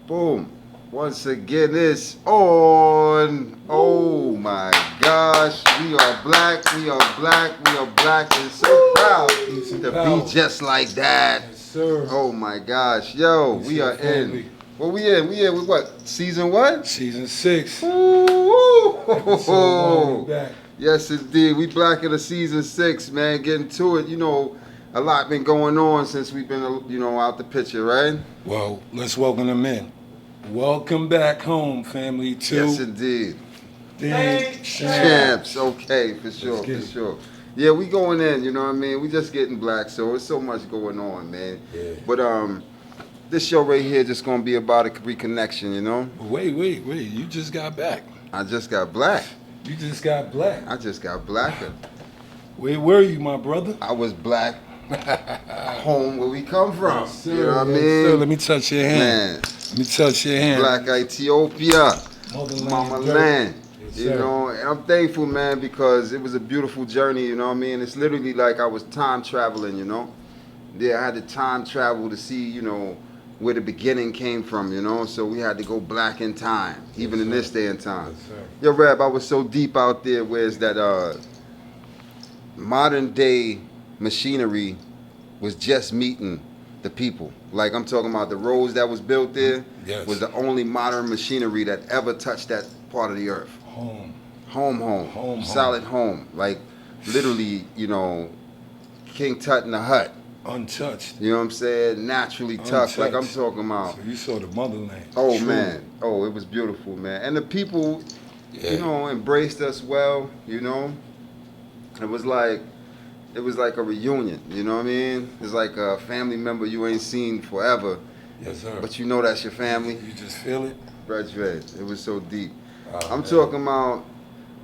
Boom. Once again, it's on. Oh my gosh. We are black. We are black. We are black. And so proud to be just like that. Yes, sir. Oh my gosh. Yo, we are in. What we in? We in with what? Season what? Season 6. Ooh. Back. Yes, indeed. We black in the season 6, man. Getting to it. You know, a lot been going on since we've been, out the picture, right? Well, let's welcome them in. Welcome back home, family, to Yes, indeed. Champs. Okay, for sure. Yeah, we going in, you know what I mean? We just getting black, so it's so much going on, man. Yeah. But this show right here just gonna be about a reconnection, you know? Wait. You just got back. I just got black. You just got black. I just got blacker. Where were you, my brother? I was black home where we come from. Yes, sir. You know what I Yes, mean? sir. Let me touch your hand. Man, Let me touch your hand. black Ethiopia, Motherland. mama land. Yes, You sir. know, and I'm thankful, man, because it was a beautiful journey, you know what I mean? It's literally like I was time traveling, you know? Yeah, I had to time travel to see, where the beginning came from, you know? So we had to go back in time, even in this day and time. Yes, sir. Yo, Rab, I was so deep out there where it's that modern day machinery was just meeting the people. Like I'm talking about the roads that was built there Yes. was the only modern machinery that ever touched that part of the earth. Home. Home. Solid home. Like literally, King Tut in the hut. Untouched. You know what I'm saying? Naturally tucked. Like I'm Untouched. talking about. So you saw the motherland. Oh True. man. Oh, it was beautiful, man. And the people, Yeah. embraced us well, It was like a reunion, you know what I mean? It's like a family member you ain't seen forever, Yes, sir. but you know that's your family. You just feel it? Red. It was so deep. Oh, I'm man. talking about,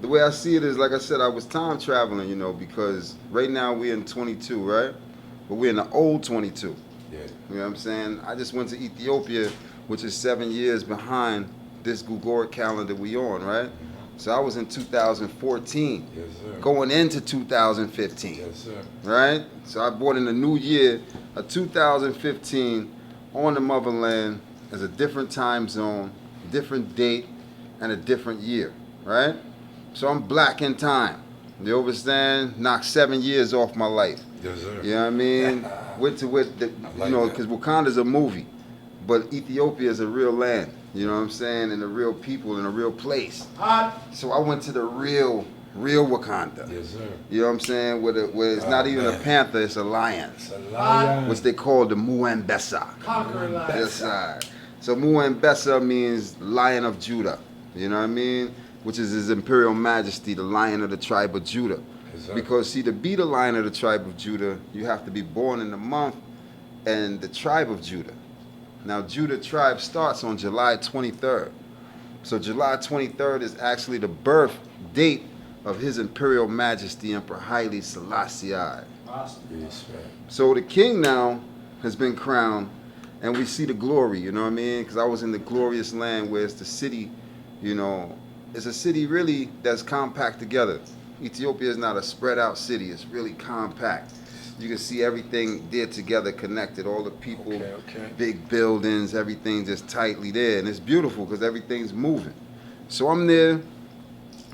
the way I see it is, like I said, I was time traveling, because right now we're in 22, right? But we're in the old 22. Yeah. You know what I'm saying? I just went to Ethiopia, which is 7 years behind this Gregorian calendar we on, right? So I was in 2014, Yes, sir. going into 2015, Yes, sir. right? So I brought in a new year, a 2015, on the motherland as a different time zone, different date, and a different year, right? So I'm black in time. You understand? Knocked 7 years off my life. Yes, sir. You know what I mean? Went to like that. because Wakanda's a movie, but Ethiopia is a real land. You know what I'm saying? And a real people in a real place. So I went to the real Wakanda. Yes, sir. You know what I'm saying? Where it's not even a man. panther, it's a lion, It's a lion. which they call the Muambesa. Conquering life. Yes, sir. So Muambesa means Lion of Judah. You know what I mean? Which is His Imperial Majesty, the Lion of the tribe of Judah. Yes, sir. Because see, to be the Lion of the tribe of Judah, you have to be born in the month and the tribe of Judah. Now, Judah tribe starts on July 23rd. So July 23rd is actually the birth date of His Imperial Majesty, Emperor Haile Selassie. Yes, sir. So the king now has been crowned, and we see the glory, you know what I mean? Because I was in the glorious land where it's the city, it's a city really that's compact together. Ethiopia is not a spread out city, it's really compact. You can see everything there together, connected, all the people, Okay. big buildings, everything just tightly there. And it's beautiful because everything's moving. So I'm there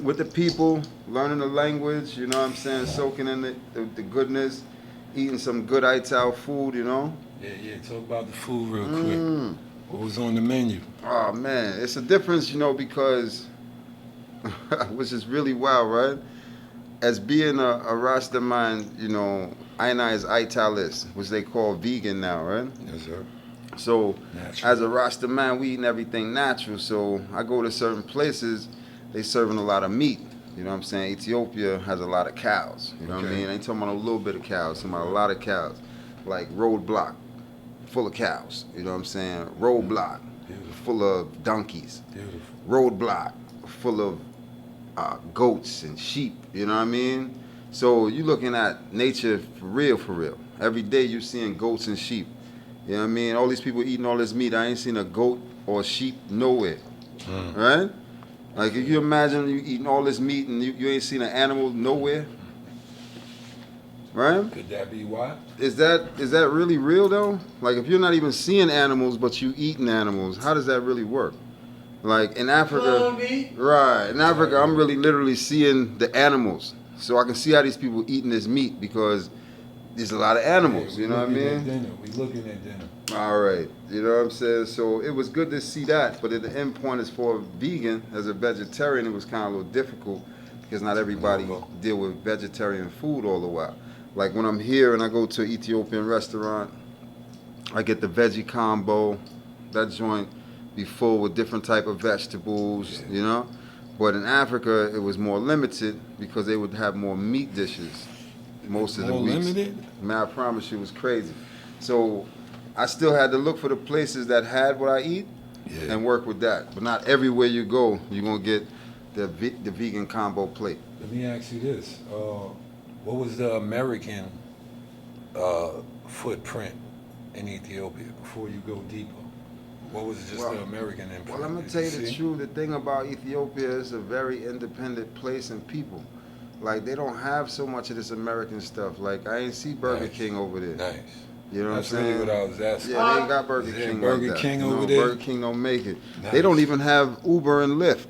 with the people, learning the language, you know what I'm saying, soaking in the goodness, eating some good Ital food, Yeah. Talk about the food real quick. What was on the menu? Oh man, it's a difference, because, which is really wild, right? As being a Rastaman, I is Italist, which they call vegan now, right? Yes, sir. So, Natural. as a Rastaman, we eating everything natural. So, I go to certain places, they serving a lot of meat. You know what I'm saying? Ethiopia has a lot of cows. You know what I Okay. mean? I ain't talking about a little bit of cows, I'm talking about a lot of cows. Like Roadblock, full of cows. You know what I'm saying? Roadblock, Beautiful. full of donkeys. Beautiful. Roadblock, full of goats and sheep, you know what I mean? So you looking at nature for real. Every day you seeing goats and sheep. You know what I mean? All these people eating all this meat, I ain't seen a goat or a sheep nowhere, right? Like if you imagine you eating all this meat and you ain't seen an animal nowhere. right? Could that be why? Is that really real though? Like if you're not even seeing animals but you eating animals, how does that really work? Like in Africa, right? In Africa, I'm really literally seeing the animals, so I can see how these people eating this meat because there's a lot of animals. Yeah, you know what I mean? We looking at dinner. All right, you know what I'm saying? So it was good to see that, but at the end point is for a vegan, as a vegetarian, it was kind of a little difficult because not everybody deal with vegetarian food all the while. Like when I'm here and I go to an Ethiopian restaurant, I get the veggie combo. That joint be full with different type of vegetables, you know? But in Africa, it was more limited because they would have more meat dishes most of the weeks. Limited? Man, I promise you, it was crazy. So I still had to look for the places that had what I eat and work with that. But not everywhere you go, you're going to get the vegan combo plate. Let me ask you this. What was the American footprint in Ethiopia before you go deeper? What was just the American imprint? Well, I'm going to tell you the truth. The thing about Ethiopia is a very independent place and people. Like, they don't have so much of this American stuff. Like, I ain't see Burger King over there. Nice. You know That's what I'm saying? really what I was asking. Yeah, they ain't got Burger King Burger like that. King No, over there? Burger King don't make it. Nice. They don't even have Uber and Lyft.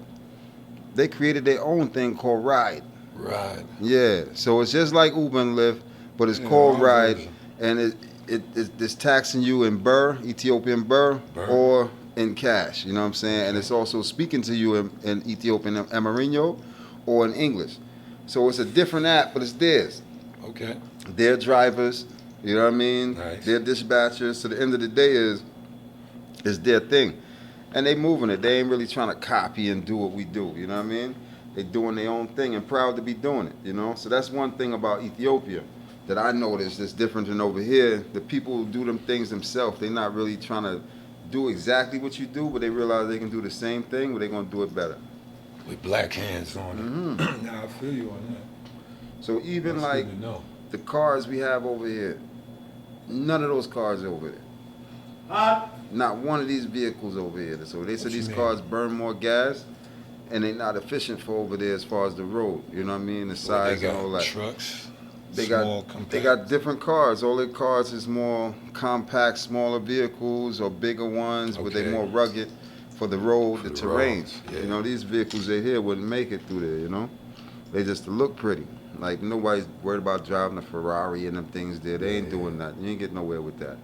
They created their own thing called Ride. Right. Yeah, so it's just like Uber and Lyft, but it's called Ride, and it's taxing you in Ethiopian birr, or in cash. You know what I'm saying? And it's also speaking to you in Ethiopian Amarino or in English. So it's a different app, but it's theirs. Okay. Their drivers, you know what I mean? Nice. Their dispatchers. So the end of the day is their thing. And they moving it. They ain't really trying to copy and do what we do, you know what I mean? They doing their own thing and proud to be doing it, you know? So that's one thing about Ethiopia that I noticed that's different than over here. The people who do them things themselves, they're not really trying to do exactly what you do, but they realize they can do the same thing, but they're going to do it better. With black hands on it. Mm-hmm. Now I feel you on that. So even That's like good to know. the cars we have over here, none of those cars over there. Not one of these vehicles over here. So they said these cars burn more gas, and they're not efficient for over there as far as the road. You know what I mean? The size and all that. Trucks. They got different cars. All their cars is more compact, smaller vehicles or bigger ones, but they're more rugged for the road, the terrain. You know, these vehicles they here wouldn't make it through there. You know, they just look pretty. Like nobody's worried about driving a Ferrari and them things there. They ain't doing that. You ain't get nowhere with that.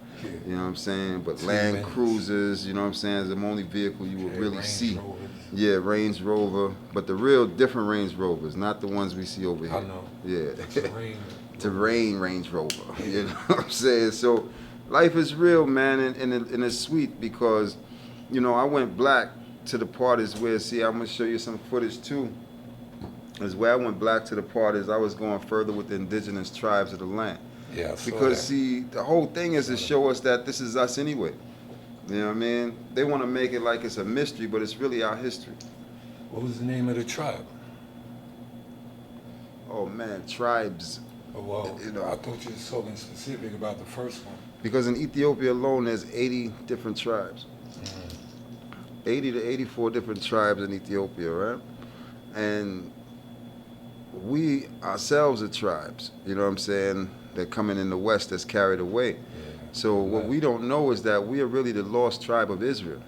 You know what I'm saying? But Land Cruisers, you know what I'm saying, is the only vehicle you would really see. Yeah, Range Rover, but the real different Range Rovers, not the ones we see over here. I know. Yeah. Terrain Range Rover. You know what I'm saying? So life is real, man, and it's sweet because, you know, I went black to the parties where, see, I'm going to show you some footage too. Is where I went black to the parties, I was going further with the indigenous tribes of the land. Yeah, because see, the whole thing is to show us that this is us anyway. You know what I mean? They want to make it like it's a mystery, but it's really our history. What was the name of the tribe? Oh man, tribes. Oh, well, you know, I thought you were talking specific about the first one. Because in Ethiopia alone, there's 80 different tribes. 80 to 84 different tribes in Ethiopia, right? And we ourselves are tribes, you know what I'm saying? They're coming in the West that's carried away. Yeah. So what we don't know is that we are really the lost tribe of Israel.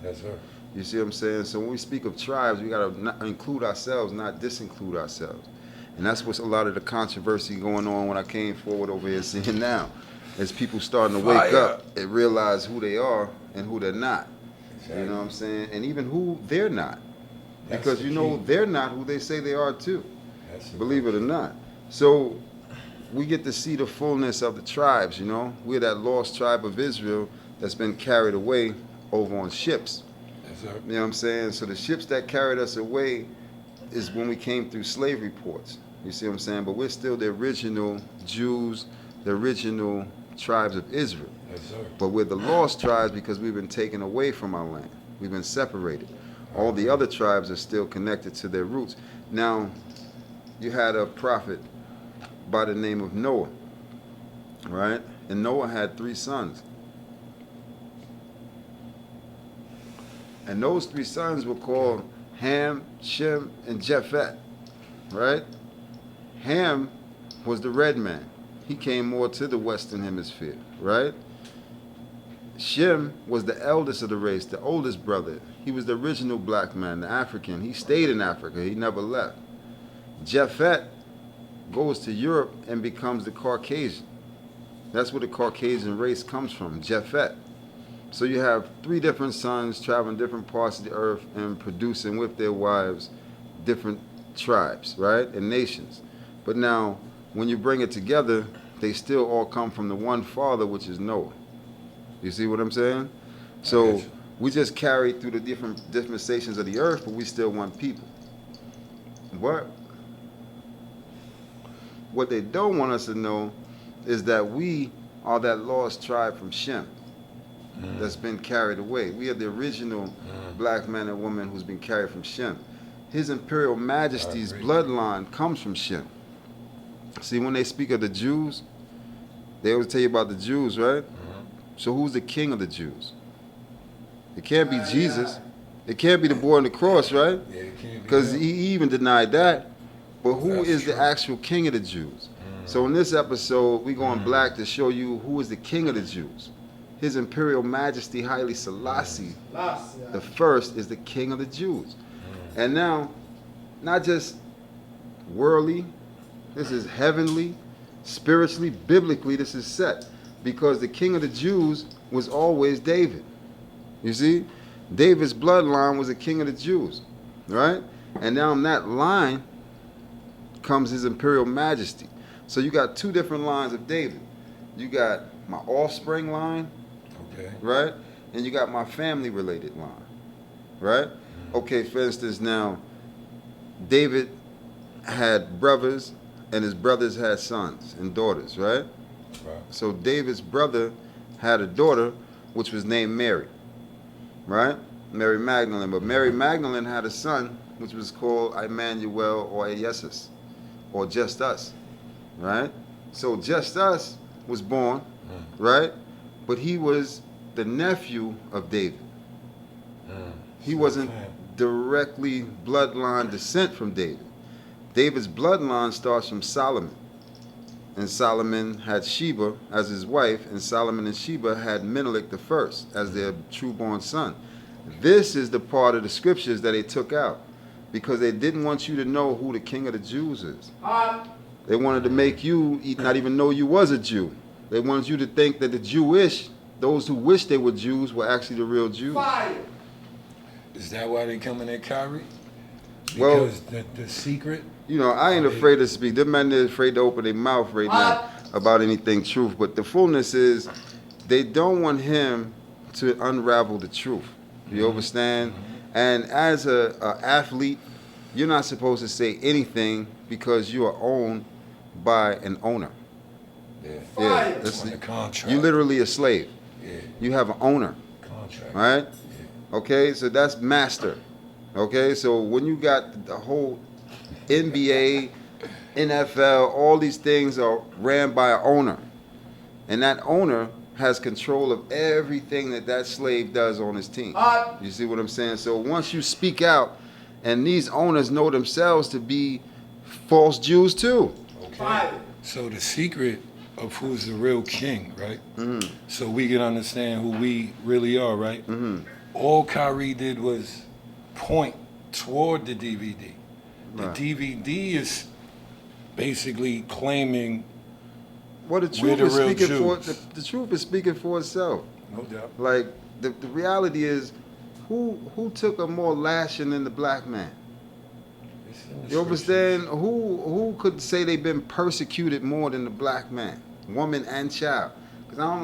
Yes, sir. You see what I'm saying? So when we speak of tribes, we got to include ourselves, not disinclude ourselves. And that's what's a lot of the controversy going on when I came forward over here seeing now. As people starting to wake up and realize who they are and who they're not. Exactly. You know what I'm saying? And even who they're not. Because you know they're not who they say they are too. Believe it or not. So we get to see the fullness of the tribes, you know. We're that lost tribe of Israel that's been carried away over on ships. Yes, sir. You know what I'm saying? So the ships that carried us away is when we came through slavery ports. You see what I'm saying? But we're still the original Jews, the original tribes of Israel. Yes, sir. But we're the lost tribes because we've been taken away from our land. We've been separated. All the other tribes are still connected to their roots. Now, you had a prophet by the name of Noah, right? And Noah had 3 sons. And those 3 sons were called Ham, Shem, and Japheth, right? Ham was the red man. he came more to the Western Hemisphere, right? Shem was the eldest of the race, the oldest brother. He was the original black man, the African. He stayed in Africa. He never left. Japhet goes to Europe and becomes the Caucasian. That's where the Caucasian race comes from, Japhet. So you have three different sons traveling different parts of the earth and producing with their wives different tribes, right, and nations. But now, when you bring it together, they still all come from the one father, which is Noah. You see what I'm saying? So we just carry through the different dispensations of the earth, but we still one people. What they don't want us to know is that we are that lost tribe from Shem that's been carried away. We are the original black man and woman who's been carried from Shem. His Imperial Majesty's bloodline comes from Shem. See, when they speak of the Jews, they always tell you about the Jews, right? So who's the king of the Jews? It can't be Jesus. It can't be the boy on the cross, right? Because he even denied that. But who is the actual king of the Jews? So in this episode, we're going black to show you who is the king of the Jews. His Imperial Majesty Haile Selassie the first is the king of the Jews. And now, not just worldly, this is heavenly, spiritually, biblically, this is set. Because the king of the Jews was always David. You see? David's bloodline was the king of the Jews, right? And down that line comes his Imperial Majesty. So you got two different lines of David. You got my offspring line, right? And you got my family-related line, right? Okay, for instance, now, David had brothers, and his brothers had sons and daughters, right? So David's brother had a daughter, which was named Mary, right? Mary Magdalene. But Mary Magdalene had a son, which was called Emmanuel or Iesus, or Just Us, right? So Just Us was born, right? But he was the nephew of David. He wasn't directly bloodline descent from David. David's bloodline starts from Solomon. And Solomon had Sheba as his wife, and Solomon and Sheba had Menelik the first as their true-born son. This is the part of the scriptures that they took out because they didn't want you to know who the king of the Jews is. They wanted to make you not even know you was a Jew. They wanted you to think that the Jewish, those who wish they were Jews, were actually the real Jews. Is that why they coming at Kyrie? Because the secret? You know, I ain't afraid to speak. Them men are afraid to open their mouth right now about anything truth. But the fullness is, they don't want him to unravel the truth. You understand? And as a athlete, you're not supposed to say anything because you are owned by an owner. That's the contract. You're literally a slave. You have an owner. Contract. Right? Okay, so that's master. Okay, so when you got the whole NBA, NFL, all these things are ran by an owner. And that owner has control of everything that slave does on his team. You see what I'm saying? So once you speak out, and these owners know themselves to be false Jews too. Okay. So the secret of who's the real king, right? So we can understand who we really are, right? All Kyrie did was point toward the DVD. The DVD is basically claiming the truth is speaking for the truth is speaking for itself. No doubt. Like the reality is, who took a more lashing than the black man? You understand? Who could say they've been persecuted more than the black man, woman and child? Because I don't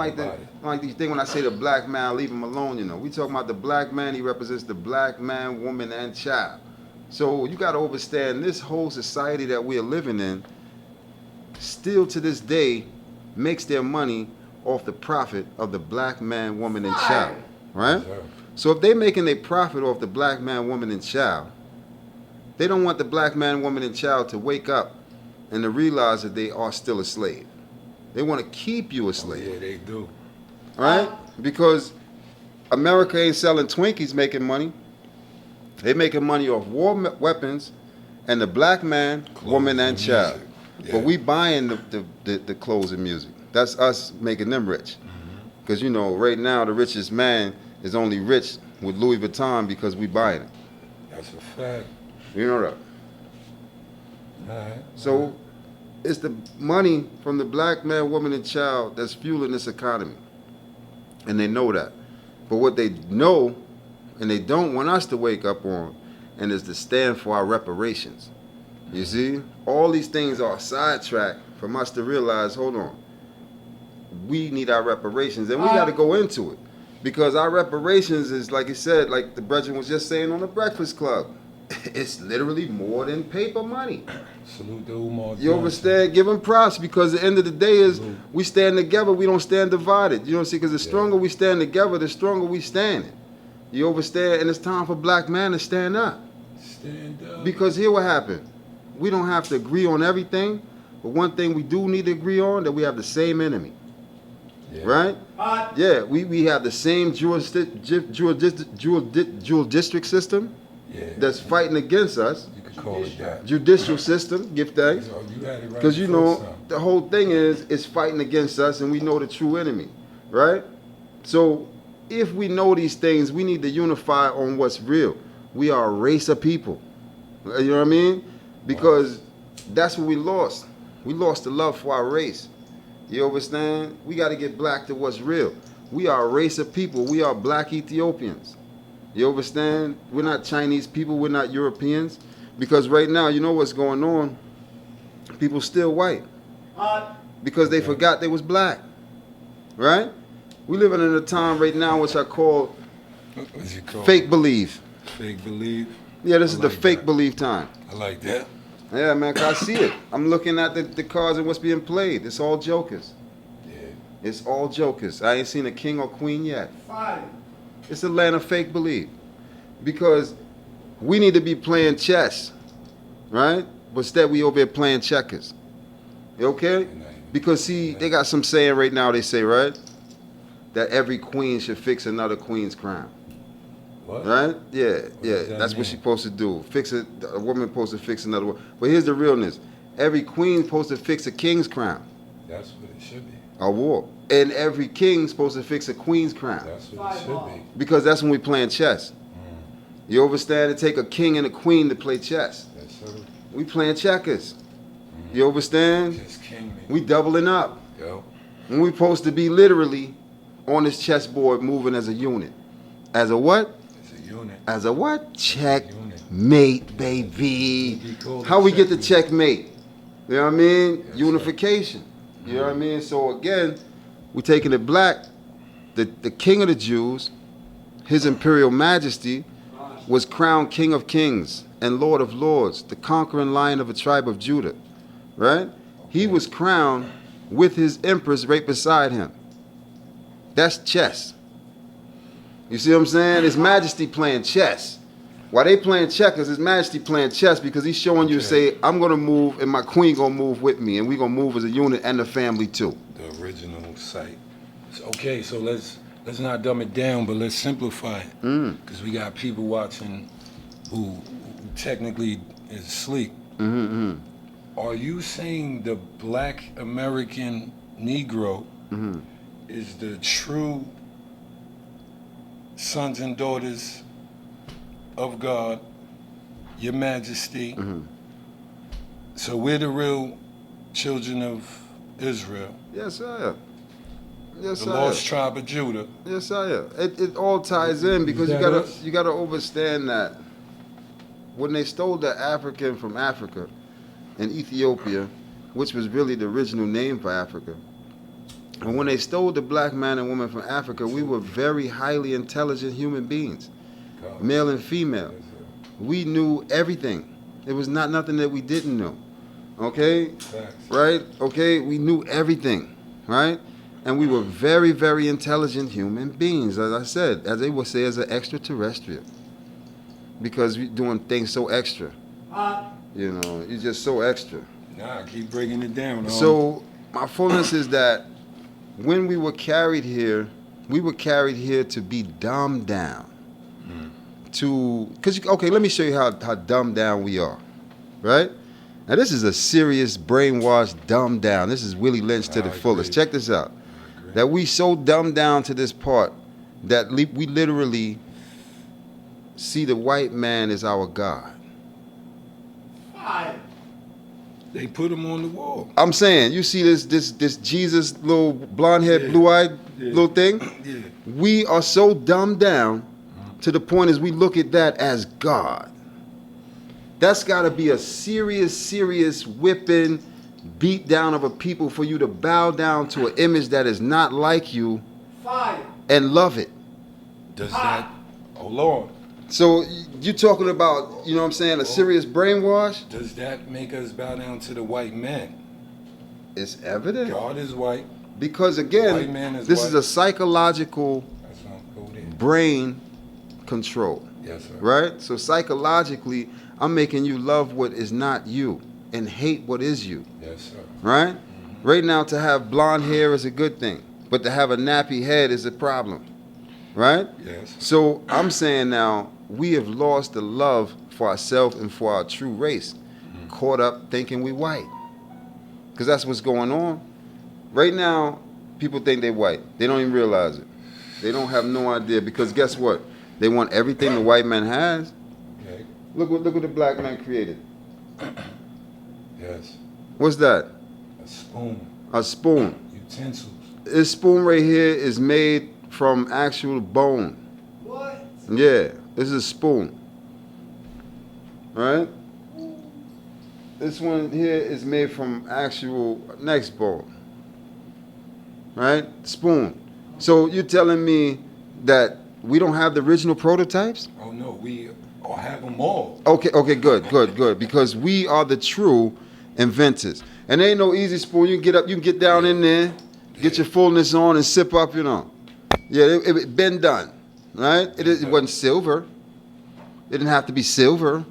like these things when I say the black man, leave him alone. You know, we talking about the black man. He represents the black man, woman, and child. So you got to understand, this whole society that we are living in, still to this day, makes their money off the profit of the black man, woman, and child, right? So if they're making their profit off the black man, woman, and child, they don't want the black man, woman, and child to wake up and to realize that they are still a slave. They want to keep you a slave. Yeah, they do. Right? Because America ain't selling Twinkies making money. They making money off war weapons and the black man, woman, and child. Yeah. But we buying the clothes and music. That's us making them rich. Because, you know, right now the richest man is only rich with Louis Vuitton because we buying it. That's a fact. You know that? All right. So it's the money from the black man, woman, and child that's fueling this economy. And they know that. But what they know and they don't want us to wake up on and is to stand for our reparations. You see? All these things are a sidetrack from us to realize, hold on, we need our reparations, and we got to go into it. Because our reparations is, like you said, like the brethren was just saying on the Breakfast Club, it's literally more than paper money. Salute the Umar. You understand? Give them props, because the end of the day is we stand together, we don't stand divided. You know what I'm saying? Because the stronger we stand together, the stronger we stand. You understand? And it's time for black man to stand up. Stand up. Because here what happened. We don't have to agree on everything, but one thing we do need to agree on, that we have the same enemy. Yeah. Right? Yeah, we have the same judicial district system that's fighting against us. You could call it that. Judicial system, give thanks. You had it right. Because, you know, the whole thing is it's fighting against us, and we know the true enemy. Right? So if we know these things, we need to unify on what's real. We are a race of people. You know what I mean? Because that's what we lost. We lost the love for our race. You understand? We got to get black to what's real. We are a race of people. We are black Ethiopians. You understand? We're not Chinese people. We're not Europeans. Because right now, you know what's going on? People still white. Because they forgot they was black. Right? We living in a time right now which I call fake belief. Fake belief? Yeah, this is the fake belief time. I like that. Yeah, man, 'cause I see it. I'm looking at the cards and what's being played. It's all jokers. Yeah. It's all jokers. I ain't seen a king or queen yet. It's a land of fake belief. Because we need to be playing chess, right? But instead we over here playing checkers. You okay? Because see, they got some saying right now, they say, right? That every queen should fix another queen's crown. What? Right? Yeah, that's mean? what she's supposed to do. Fix it. A woman supposed to fix another one. But here's the realness. Every queen supposed to fix a king's crown. That's what it should be. A war. And every king supposed to fix a queen's crown. That's what it should be. Because that's when we playing chess. You understand? It take a king and a queen to play chess. Yes, sir. We playing checkers. You understand? Just king me. We doubling up. Yo. When we supposed to be literally on this chessboard moving as a unit. As a what? Unit. As a what? Checkmate, baby. How we get the checkmate? You know what I mean? Yes, unification. You know what I mean? So again, we're taking it black. The king of the Jews, his imperial majesty, was crowned king of kings and lord of lords, the conquering lion of the tribe of Judah. Right? He was crowned with his empress right beside him. That's chess. You see what I'm saying? His Majesty playing chess. While they playing checkers, His Majesty playing chess because he's showing you, say, I'm going to move and my queen going to move with me, and we're going to move as a unit and the family too. The original site. Okay, so let's not dumb it down, but let's simplify it. Because we got people watching who technically is asleep. Are you saying the black American Negro is the true sons and daughters of God, Your Majesty? So we're the real children of Israel. Yes, I am. Yes, The I lost am. tribe of Judah. Yes, I am. It all ties in because you gotta understand that when they stole the African from Africa in Ethiopia, which was really the original name for Africa, and when they stole the black man and woman from Africa, we were very highly intelligent human beings, male and female. We knew everything. It was not nothing that we didn't know. Okay? Right? Okay? We knew everything. Right? And we were very, very intelligent human beings, as I said, as they would say, as an extraterrestrial. Because we're doing things so extra. You know, you're just so extra. Nah, keep breaking it down. So, my fullness is that when we were carried here to be dumbed down. Okay, let me show you how dumbed down we are, right? Now this is a serious brainwashed, dumbed down. This is Willie Lynch to the fullest. Check this out. That we so dumbed down to this part that we literally see the white man as our God. They put him on the wall. I'm saying, you see this Jesus little blonde head, blue-eyed little thing? Yeah. We are so dumbed down to the point as we look at that as God. That's got to be a serious whipping, beat down of a people for you to bow down to an image that is not like you and love it. Does that, hold on. So you're talking about, you know what I'm saying, a serious brainwash? Does that make us bow down to the white man? It's evident. God is white. Because White again, man is this white. is a psychological That's what I'm going in. brain control. Yes, sir. Right? So psychologically, I'm making you love what is not you and hate what is you. Yes, sir. Right? Right now, to have blonde hair is a good thing, but to have a nappy head is a problem. Right? Yes. So I'm saying now, we have lost the love for ourselves and for our true race, caught up thinking we white. Because that's what's going on. Right now, people think they're white. They don't even realize it. They don't have no idea, because guess what? They want everything the white man has. Okay. Look what the black man created. Yes. What's that? A spoon. A spoon. Utensils. This spoon right here is made from actual bone. What? Yeah, this is a spoon. Right? This one here is made from actual neck bone. Right? Spoon. So you're telling me that we don't have the original prototypes? Oh no, we all have them all. Okay, good. Because we are the true inventors. And there ain't no easy spoon. You can get up, you can get down in there, get your fullness on and sip up, you know. Yeah, it been done, right? It wasn't silver. It didn't have to be silver,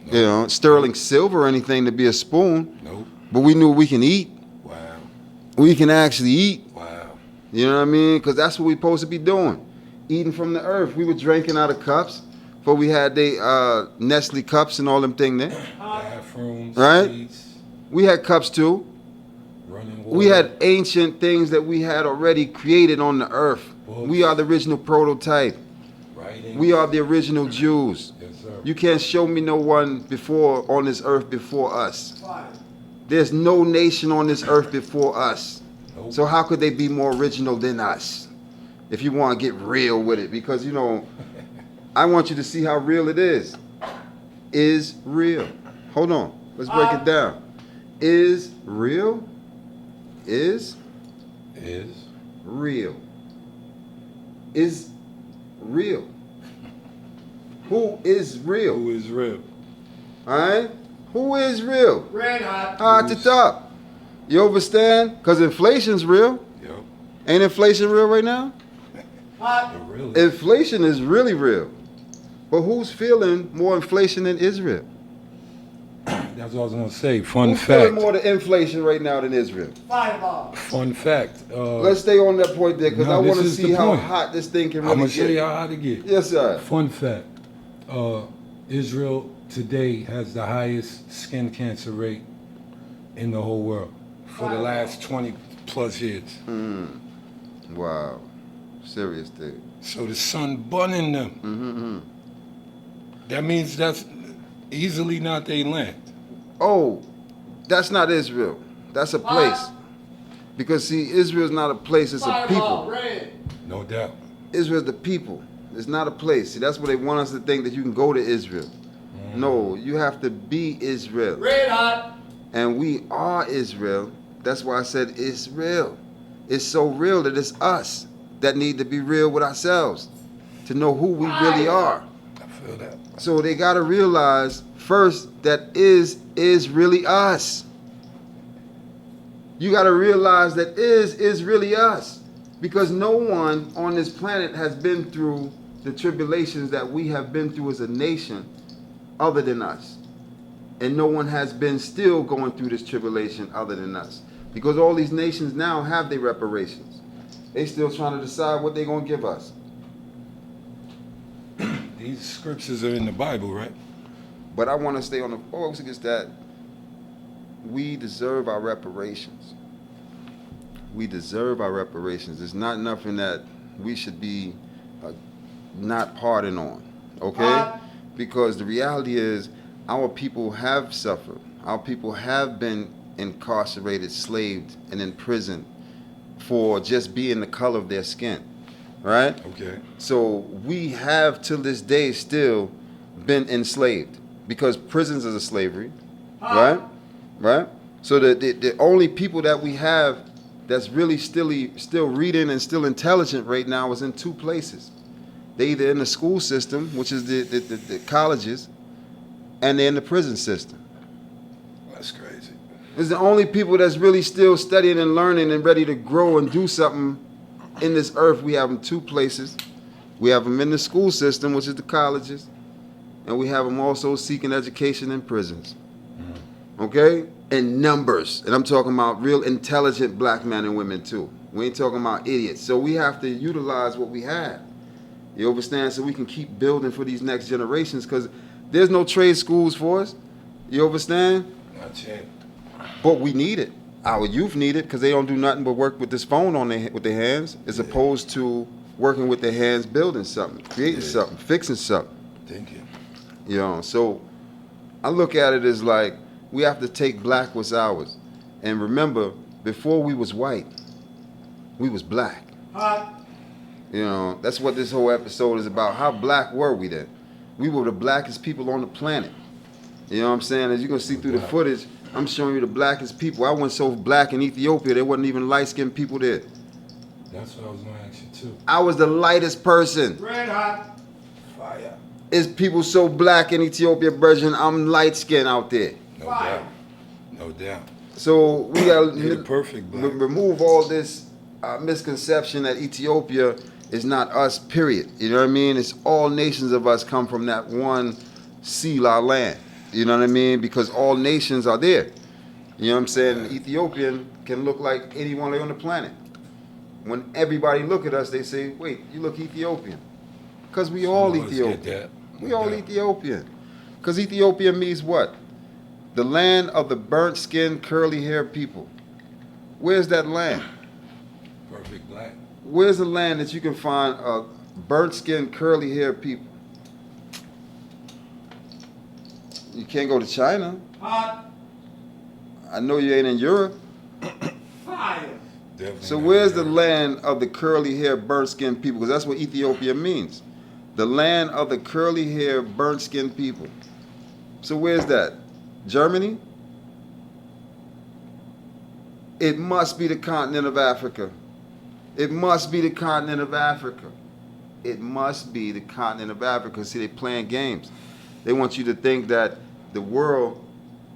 you know, sterling silver or anything to be a spoon. Nope. But we knew we can eat. Wow. We can actually eat. Wow. You know what I mean? Because that's what we're supposed to be doing. Eating from the earth. We were drinking out of cups. Before we had the Nestle cups and all them things there. Bathrooms, Right? seats, We had cups too. running water. We had ancient things that we had already created on the earth. Books. We are the original prototype. writing. We are the original Jews. Yes, sir. You can't show me no one before on this earth before us. There's no nation on this earth before us. Nope. So how could they be more original than us? If you want to get real with it, because you know, I want you to see how real it is. Is real. Hold on. Let's break it down. Is real. Is real. Is real. Who is real? Who is real? All right? Who is real? Red hot. At the top. You understand? Because inflation's real. Yep. Ain't inflation real right now? Hot. But really. Inflation is really real. But who's feeling more inflation than Israel? That's what I was gonna say. Fun Who's feeling fact. more the inflation right now than Israel? Fireball. Fun fact. Let's stay on that point there, because No, I want to this is see the how point. hot this thing can I'm really gonna show get. you how to get. Yes, sir. Fun fact. Israel today has the highest skin cancer rate in the whole world for the last 20 plus years. Wow. Serious thing. So the sun burning them. That means that's easily not their land. Oh, that's not Israel. That's a place. Because see, Israel's not a place, it's a Fireball. people. Red. No doubt. Israel's the people. It's not a place. See, that's what they want us to think, that you can go to Israel. No, you have to be Israel. Red hot. And we are Israel. That's why I said it's real. It's so real that it's us that need to be real with ourselves to know who we really are. I feel that. So they got to realize first that is really us. You got to realize that is really us. Because no one on this planet has been through the tribulations that we have been through as a nation other than us. And no one has been still going through this tribulation other than us. Because all these nations now have their reparations. They still trying to decide what they're going to give us. These scriptures are in the Bible, right? But I want to stay on the focus against that. we deserve our reparations. We deserve our reparations. It's not nothing that we should be not pardoned on, okay? Because the reality is our people have suffered. Our people have been incarcerated, slaved, and in prison for just being the color of their skin, right? Okay. So we have till this day still been enslaved because prisons is a slavery, right? Right? So the only people that we have that's really still reading and still intelligent right now is in two places. They either in the school system, which is the colleges, and they're in the prison system. That's crazy. It's the only people that's really still studying and learning and ready to grow and do something in this earth. We have them two places. We have them in the school system, which is the colleges, and we have them also seeking education in prisons. Okay? In numbers. And I'm talking about real intelligent black men and women too. We ain't talking about idiots. So we have to utilize what we have. You understand? So we can keep building for these next generations because there's no trade schools for us. You understand? Not yet. But we need it. Our youth need it because they don't do nothing but work with this phone with their hands as opposed to working with their hands, building something, creating something, fixing something. Thank you. You know, so I look at it as like we have to take black what's ours. And remember, before we was white, we was black. You know, that's what this whole episode is about. How black were we then? We were the blackest people on the planet. You know what I'm saying? As you can see through the footage, I'm showing you the blackest people. I went so black in Ethiopia, there wasn't even light-skinned people there. That's what I was going to ask you too. I was the lightest person. Red hot. Fire. Is people so black in Ethiopia, Virgin? I'm light-skinned out there. No Fire. doubt. No doubt. So we got You're the perfect black. remove all this misconception that Ethiopia is not us, period. You know what I mean? It's all nations of us come from that one Sela land. You know what I mean? Because all nations are there. You know what I'm saying? An Ethiopian can look like anyone on the planet. When everybody look at us, they say, wait, you look Ethiopian. Because we all Some of us get Ethiopian. that. We No all doubt. Ethiopian. Because Ethiopia means what? The land of the burnt skin, curly haired people. Where's that land? Perfect black. Where's the land that you can find burnt skin, curly haired people? You can't go to China. Hot. I know you ain't in Europe. Fire. Definitely So not where's the there. land of the curly hair, burnt skin people? Because that's what Ethiopia means. The land of the curly hair, burnt skin people. So where's that? Germany? It must be the continent of Africa. It must be the continent of Africa. It must be the continent of Africa. See, they're playing games. They want you to think that the world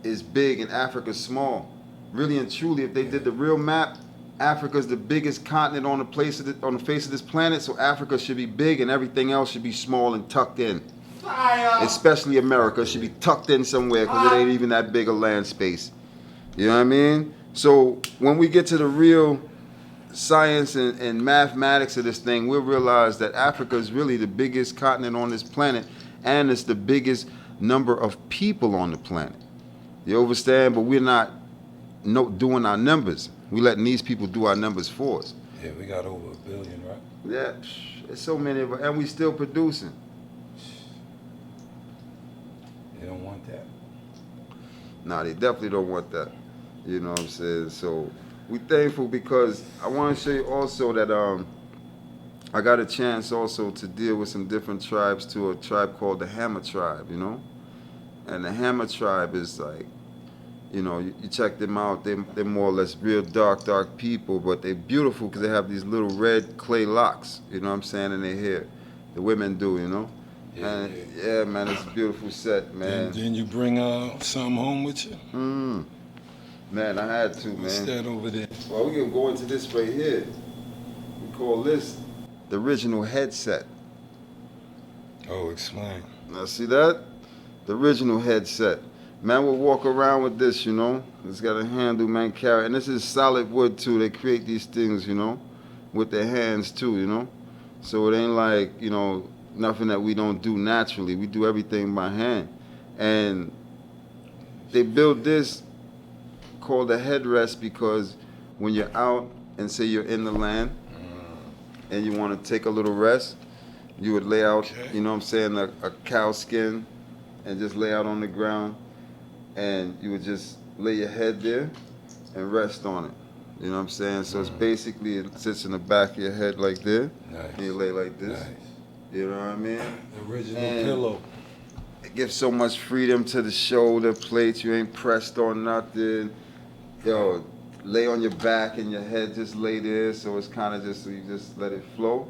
is big and Africa's small. Really and truly, if they did the real map, Africa's the biggest continent on the face of this planet, so Africa should be big and everything else should be small and tucked in. Fire. Especially America should be tucked in somewhere because it ain't even that big a land space. You know what I mean? So when we get to the real science and mathematics of this thing, we'll realize that Africa is really the biggest continent on this planet, and it's the biggest number of people on the planet. You understand? But we're not doing our numbers. We're letting these people do our numbers for us. Yeah, we got over 1 billion, right? Yeah, there's so many of us, and we still producing. They don't want that. Nah, they definitely don't want that. You know what I'm saying? So we thankful because I want to show you also that I got a chance also to deal with some different tribes too. A tribe called the Hammer tribe, you know? And the Hammer tribe is like, you know, you check them out, they're more or less real dark people, but they're beautiful because they have these little red clay locks, you know what I'm saying, in their hair. The women do, you know? Yeah, And yeah, man, it's a beautiful set, man. Then you bring something home with you? Man, I had to, What's man. that over there? Well, we can go into this right here. We call this the original headset. Oh, explain. Now, see that? The original headset. Man will walk around with this, you know. It's got a handle, man, carry. And this is solid wood, too. They create these things, you know, with their hands, too, you know. So it ain't like, you know, nothing that we don't do naturally. We do everything by hand. And they built this called a headrest because when you're out and say you're in the land and you want to take a little rest, you would lay out, Okay. you know what I'm saying, a cow skin and just lay out on the ground, and you would just lay your head there and rest on it. You know what I'm saying? So it's basically, it sits in the back of your head like this, Nice. and you lay like this. Nice. You know what I mean? The original And pillow. it gives so much freedom to the shoulder plates. You ain't pressed on nothing. Yo, lay on your back and your head just lay there, so it's kind of just, so you just let it flow.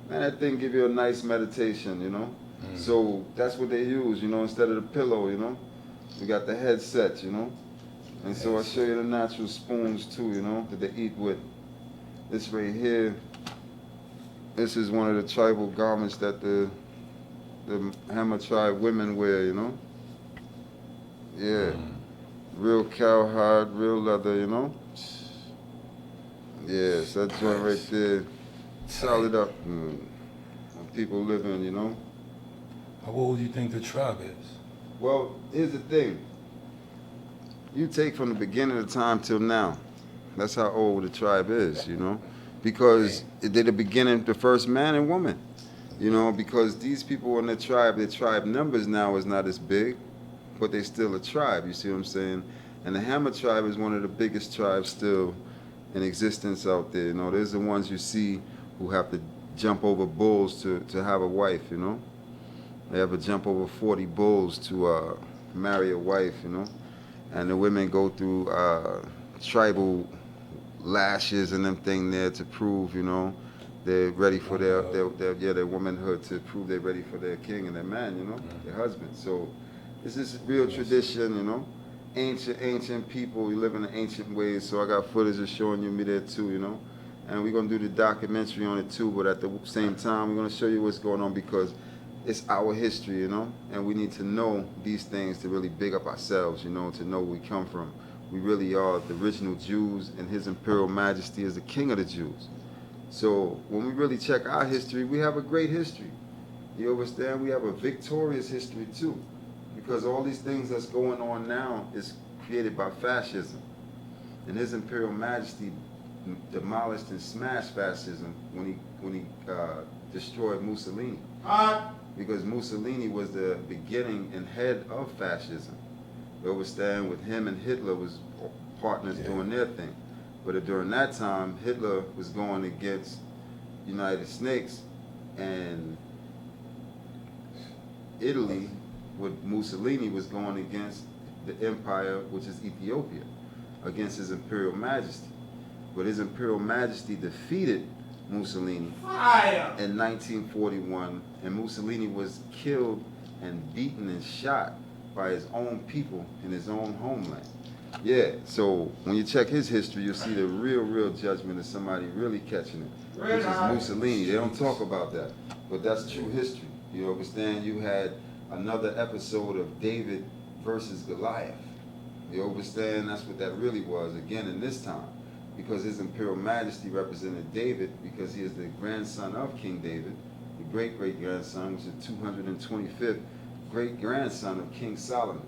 Man, that thing give you a nice meditation, you know? So that's what they use, you know, instead of the pillow, you know? We got the headset, you know? And so I show you the natural spoons too, you know, that they eat with. This right here, this is one of the tribal garments that the Hammer tribe women wear, you know? Yeah. Real cowhide, real leather, you know? Yeah, so that joint right there, solid up. People living, you know? How old do you think the tribe is? Well, here's the thing. You take from the beginning of time till now. That's how old the tribe is, you know? Because they're the beginning, the first man and woman. You know, because these people in the tribe, their tribe numbers now is not as big, but they still a tribe, you see what I'm saying? And the Hammer tribe is one of the biggest tribes still in existence out there. You know, there's the ones you see who have to jump over bulls to have a wife, you know? They have to jump over 40 bulls to marry a wife, you know? And the women go through tribal lashes and them thing there to prove, you know, they're ready for their womanhood, to prove they're ready for their king and their man, you know, their husband. So this is real tradition, you know. Ancient people, we live in the ancient ways. So I got footage of showing you me there too, you know. And we're gonna do the documentary on it too, but at the same time, we're gonna show you what's going on because it's our history, you know, and we need to know these things to really big up ourselves, you know, to know where we come from. We really are the original Jews, and His Imperial Majesty is the King of the Jews. So when we really check our history, we have a great history. You understand? We have a victorious history too, because all these things that's going on now is created by fascism. And His Imperial Majesty demolished and smashed fascism when he destroyed Mussolini. Because Mussolini was the beginning and head of fascism. You understand? With him and Hitler was partners doing their thing. But during that time, Hitler was going against United States, and Italy, with Mussolini, was going against the empire, which is Ethiopia, against His Imperial Majesty. But His Imperial Majesty defeated Mussolini in 1941, and Mussolini was killed and beaten and shot by his own people in his own homeland. Yeah, so when you check his history, you'll see the real judgment of somebody really catching it, which is Mussolini. They don't talk about that, but that's true history. You understand? You had another episode of David versus Goliath. You understand? That's what that really was, again, in this time. Because His Imperial Majesty represented David, because he is the grandson of King David, the great-great-grandson, which is 225th great-grandson of King Solomon.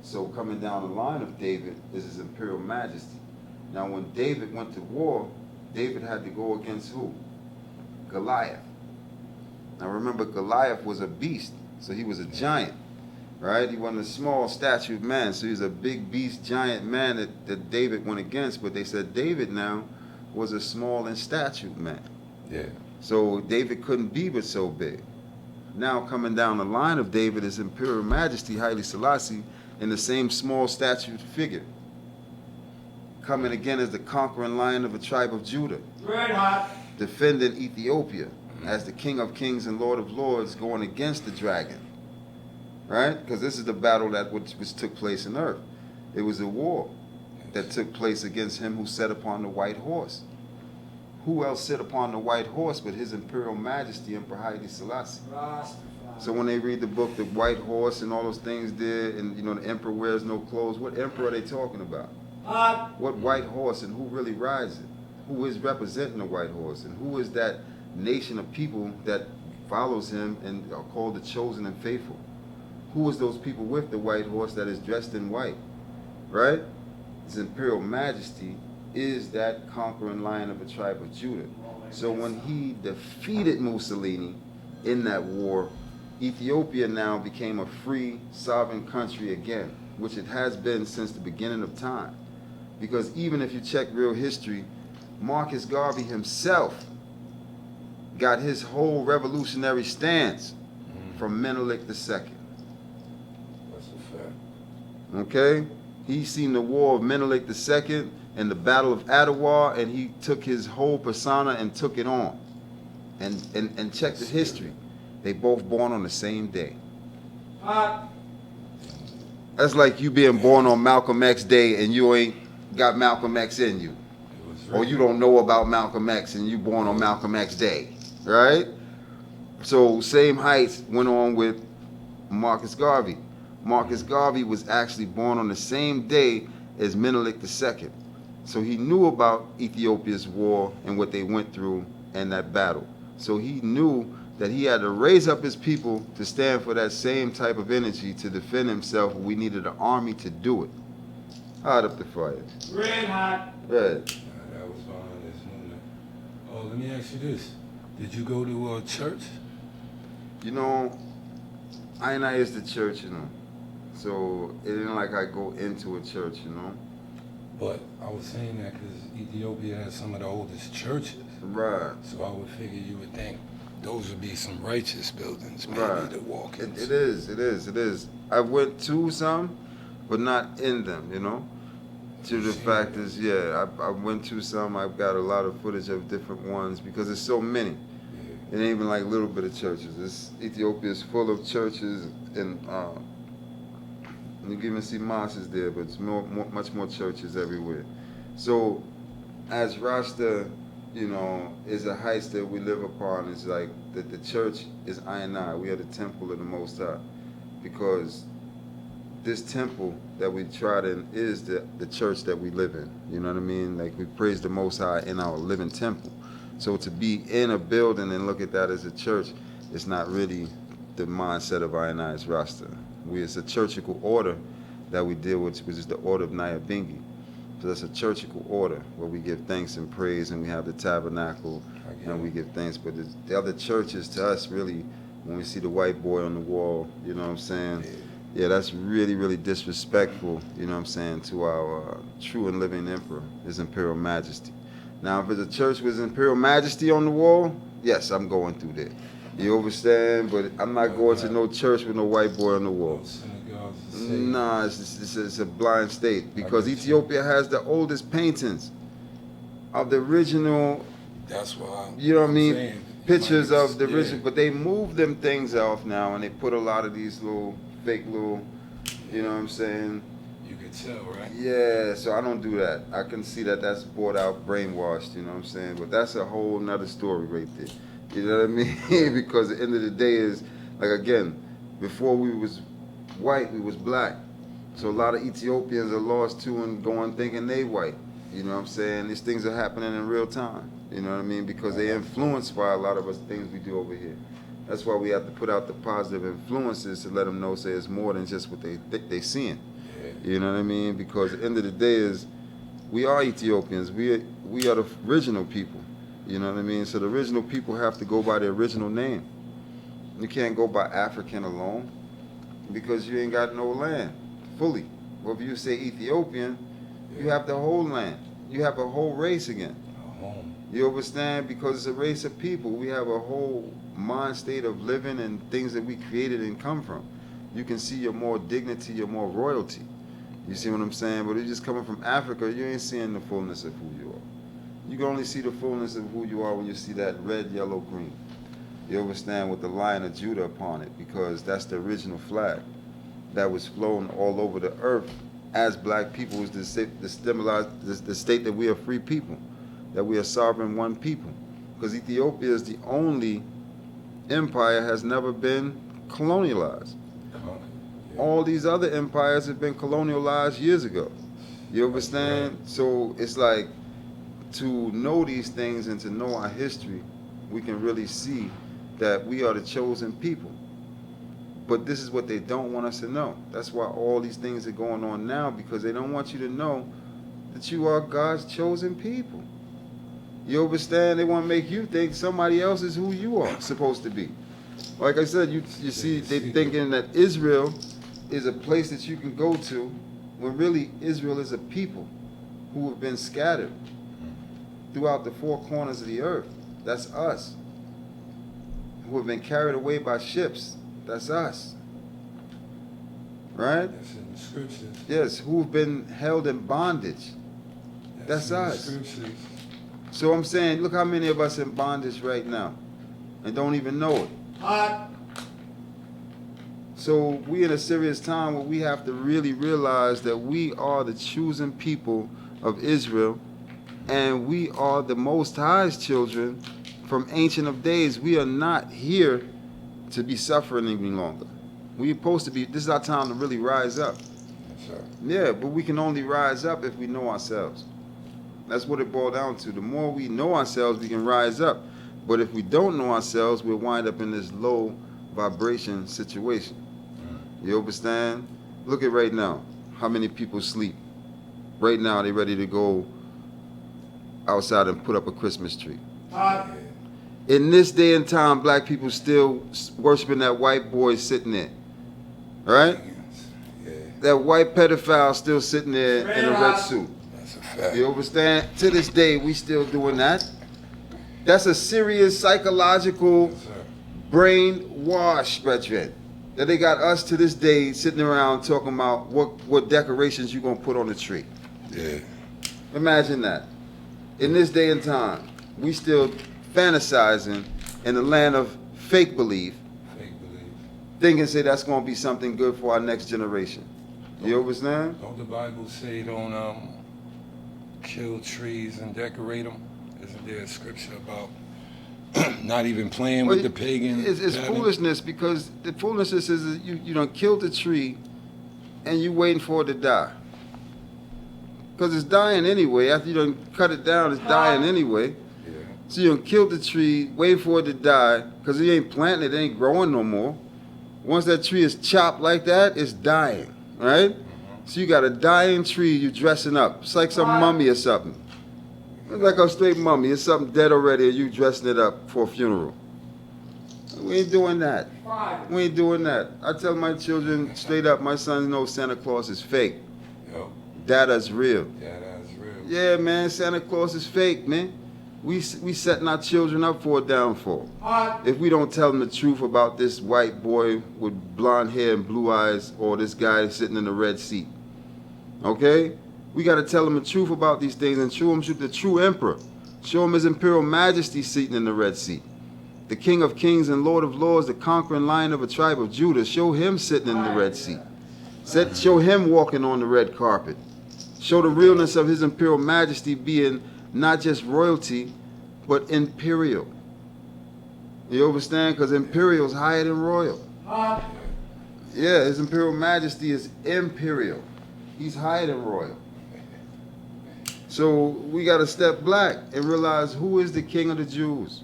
So coming down the line of David is His Imperial Majesty. Now when David went to war, David had to go against who? Goliath. Now remember, Goliath was a beast, so he was a giant, right? He wasn't a small statued man, so he was a big beast, giant man that David went against, but they said David now was a small and statued man. Yeah. So David couldn't be but so big. Now coming down the line of David is Imperial Majesty Haile Selassie in the same small statued figure, coming again as the conquering lion of a tribe of Judah, defending Ethiopia as the King of Kings and Lord of Lords, going against the dragon, right? Because this is the battle that which took place in earth. It was a war that took place against him who sat upon the white horse. Who else sit upon the white horse but His Imperial Majesty, Emperor Haile Selassie? So when they read the book, the white horse and all those things there, and you know the emperor wears no clothes, what emperor are they talking about? What white horse, and who really rides it? Who is representing the white horse, and who is that nation of people that follows him and are called the chosen and faithful? Who is those people with the white horse that is dressed in white, right? His Imperial Majesty is that conquering lion of the tribe of Judah. So when he defeated Mussolini in that war, Ethiopia now became a free, sovereign country again, which it has been since the beginning of time. Because even if you check real history, Marcus Garvey himself got his whole revolutionary stance from Menelik II. That's a fact. Okay? He seen the war of Menelik II and the Battle of Adwa, and he took his whole persona and took it on. And check the history. They both born on the same day. Hot. That's like you being born on Malcolm X Day and you ain't got Malcolm X in you. Or you don't know about Malcolm X and you born on Malcolm X Day. Right? So same heights went on with Marcus Garvey. Marcus Garvey was actually born on the same day as Menelik II. So he knew about Ethiopia's war and what they went through and that battle. So he knew that he had to raise up his people to stand for that same type of energy to defend himself. We needed an army to do it. Hot up the fire. Red hot. Red. That was behind this movement. Oh, let me ask you this. Did you go to church? You know, I is the church, you know. So it ain't like I go into a church, you know. But I was saying that because Ethiopia has some of the oldest churches. Right. So I would figure you would think those would be some righteous buildings, maybe, Right. to walk in. It is. I went to some, but not in them, you know. To the fact is, yeah, I went to some. I've got a lot of footage of different ones because there's so many. It ain't even like little bit of churches. Ethiopia is full of churches, and you can even see mosques there, but it's much more churches everywhere. So, as Rasta, you know, is a heights that we live upon. It's like that the church is I and I. We are the temple of the Most High, because this temple that we trod in is the church that we live in. You know what I mean? Like we praise the Most High in our living temple. So to be in a building and look at that as a church, it's not really the mindset of I and I as Rasta. It's a churchical order that we deal with, which is the order of Nyabingi. So that's a churchical order where we give thanks and praise, and we have the tabernacle and we give thanks. But the other churches to us, really, when we see the white boy on the wall, you know what I'm saying? Yeah, that's really, really disrespectful, you know what I'm saying, to our true and living emperor, His Imperial Majesty. Now, if it's a church with His Imperial Majesty on the wall, yes, I'm going through there. You understand? But I'm not going to no church with no white boy on the wall. Nah, it's a blind state, because Ethiopia has the oldest paintings of the original. That's why. You know what I mean? Pictures of the original, but they moved them things off now, and they put a lot of these fake little, you know what I'm saying? You could tell, right? Yeah, so I don't do that. I can see that that's bought out, brainwashed, you know what I'm saying? But that's a whole nother story right there. You know what I mean? Because at the end of the day is, like, again, before we was white, we was black. So a lot of Ethiopians are lost too and going thinking they white. You know what I'm saying? These things are happening in real time. You know what I mean? Because they influenced by a lot of us things we do over here. That's why we have to put out the positive influences to let them know, say it's more than just what they think they seeing. You know what I mean? Because at the end of the day is, we are Ethiopians. We are the original people. You know what I mean? So the original people have to go by their original name. You can't go by African alone, because you ain't got no land fully. Well, if you say Ethiopian, you have the whole land. You have a whole race again. You understand? Because it's a race of people. We have a whole mind state of living and things that we created and come from. You can see your more dignity, your more royalty. You see what I'm saying? But if you're just coming from Africa, you ain't seeing the fullness of who you are. You can only see the fullness of who you are when you see that red, yellow, green. You understand? With the Lion of Judah upon it, because that's the original flag that was flown all over the earth as black people, was to symbolize the state that we are free people, that we are sovereign one people. Because Ethiopia is the only empire has never been colonialized. All these other empires have been colonialized years ago. You understand? So it's like, to know these things and to know our history, we can really see that we are the chosen people. But this is what they don't want us to know. That's why all these things are going on now, because they don't want you to know that you are God's chosen people. You understand? They want to make you think somebody else is who you are supposed to be. Like I said, you see, they're thinking that Israel is a place that you can go to, when really Israel is a people who have been scattered throughout the four corners of the earth. That's us. Who have been carried away by ships. That's us. Right? That's in the scriptures. Yes, who have been held in bondage. That's in us. The scriptures. So I'm saying, look how many of us in bondage right now and don't even know it. Hot. So we in a serious time where we have to really realize that we are the chosen people of Israel, and we are the Most High's children from Ancient of Days. We are not here to be suffering any longer. We're supposed to be, this is our time to really rise up. Yes, sir. Yeah, but we can only rise up if we know ourselves. That's what it boiled down to. The more we know ourselves, we can rise up. But if we don't know ourselves, we'll wind up in this low vibration situation. You understand? Look at right now. How many people sleep? Right now, they ready to go outside and put up a Christmas tree. Hot. In this day and time, black people still worshiping that white boy sitting there. Right? Yeah, That white pedophile still sitting there in a red suit. that's a fact. You understand? To this day, we still doing that. That's a serious psychological Yes, sir. brainwash, brethren. That they got us to this day sitting around talking about what decorations you gonna put on the tree. Yeah. Imagine that. In this day and time, we still fantasizing in the land of fake belief, Fake belief. thinking say that's gonna be something good for our next generation. You understand? Don't the Bible say don't kill trees and decorate them? Isn't there a scripture about not even playing with the pagan? It's pattern? foolishness, because the foolishness is that you done killed the tree and you waiting for it to die. Because it's dying anyway. After you done cut it down, it's dying anyway. Yeah. So you done killed the tree, waiting for it to die, because you ain't planting it, it ain't growing no more. Once that tree is chopped like that, it's dying, right? So you got a dying tree you dressing up. It's like some mummy or something. It's like a straight mummy. It's something dead already and you dressing it up for a funeral. We ain't doing that. Five. We ain't doing that. I tell my children straight up, my sons know Santa Claus is fake. Yo. Dada's real. Yeah, that's real. Yeah, man, Santa Claus is fake, man. We setting our children up for a downfall. Hot. If we don't tell them the truth about this white boy with blonde hair and blue eyes, or this guy sitting in the red seat. Okay? We got to tell them the truth about these things and show them the true emperor. Show him his imperial majesty sitting in the red seat. The King of Kings and Lord of Lords, the conquering lion of a tribe of Judah. Show him sitting in the red seat. Show him walking on the red carpet. Show the realness of his imperial majesty being not just royalty, but imperial. You understand? Because imperial is higher than royal. Hot. Yeah, his imperial majesty is imperial. He's higher than royal. So we got to step back and realize who is the king of the Jews.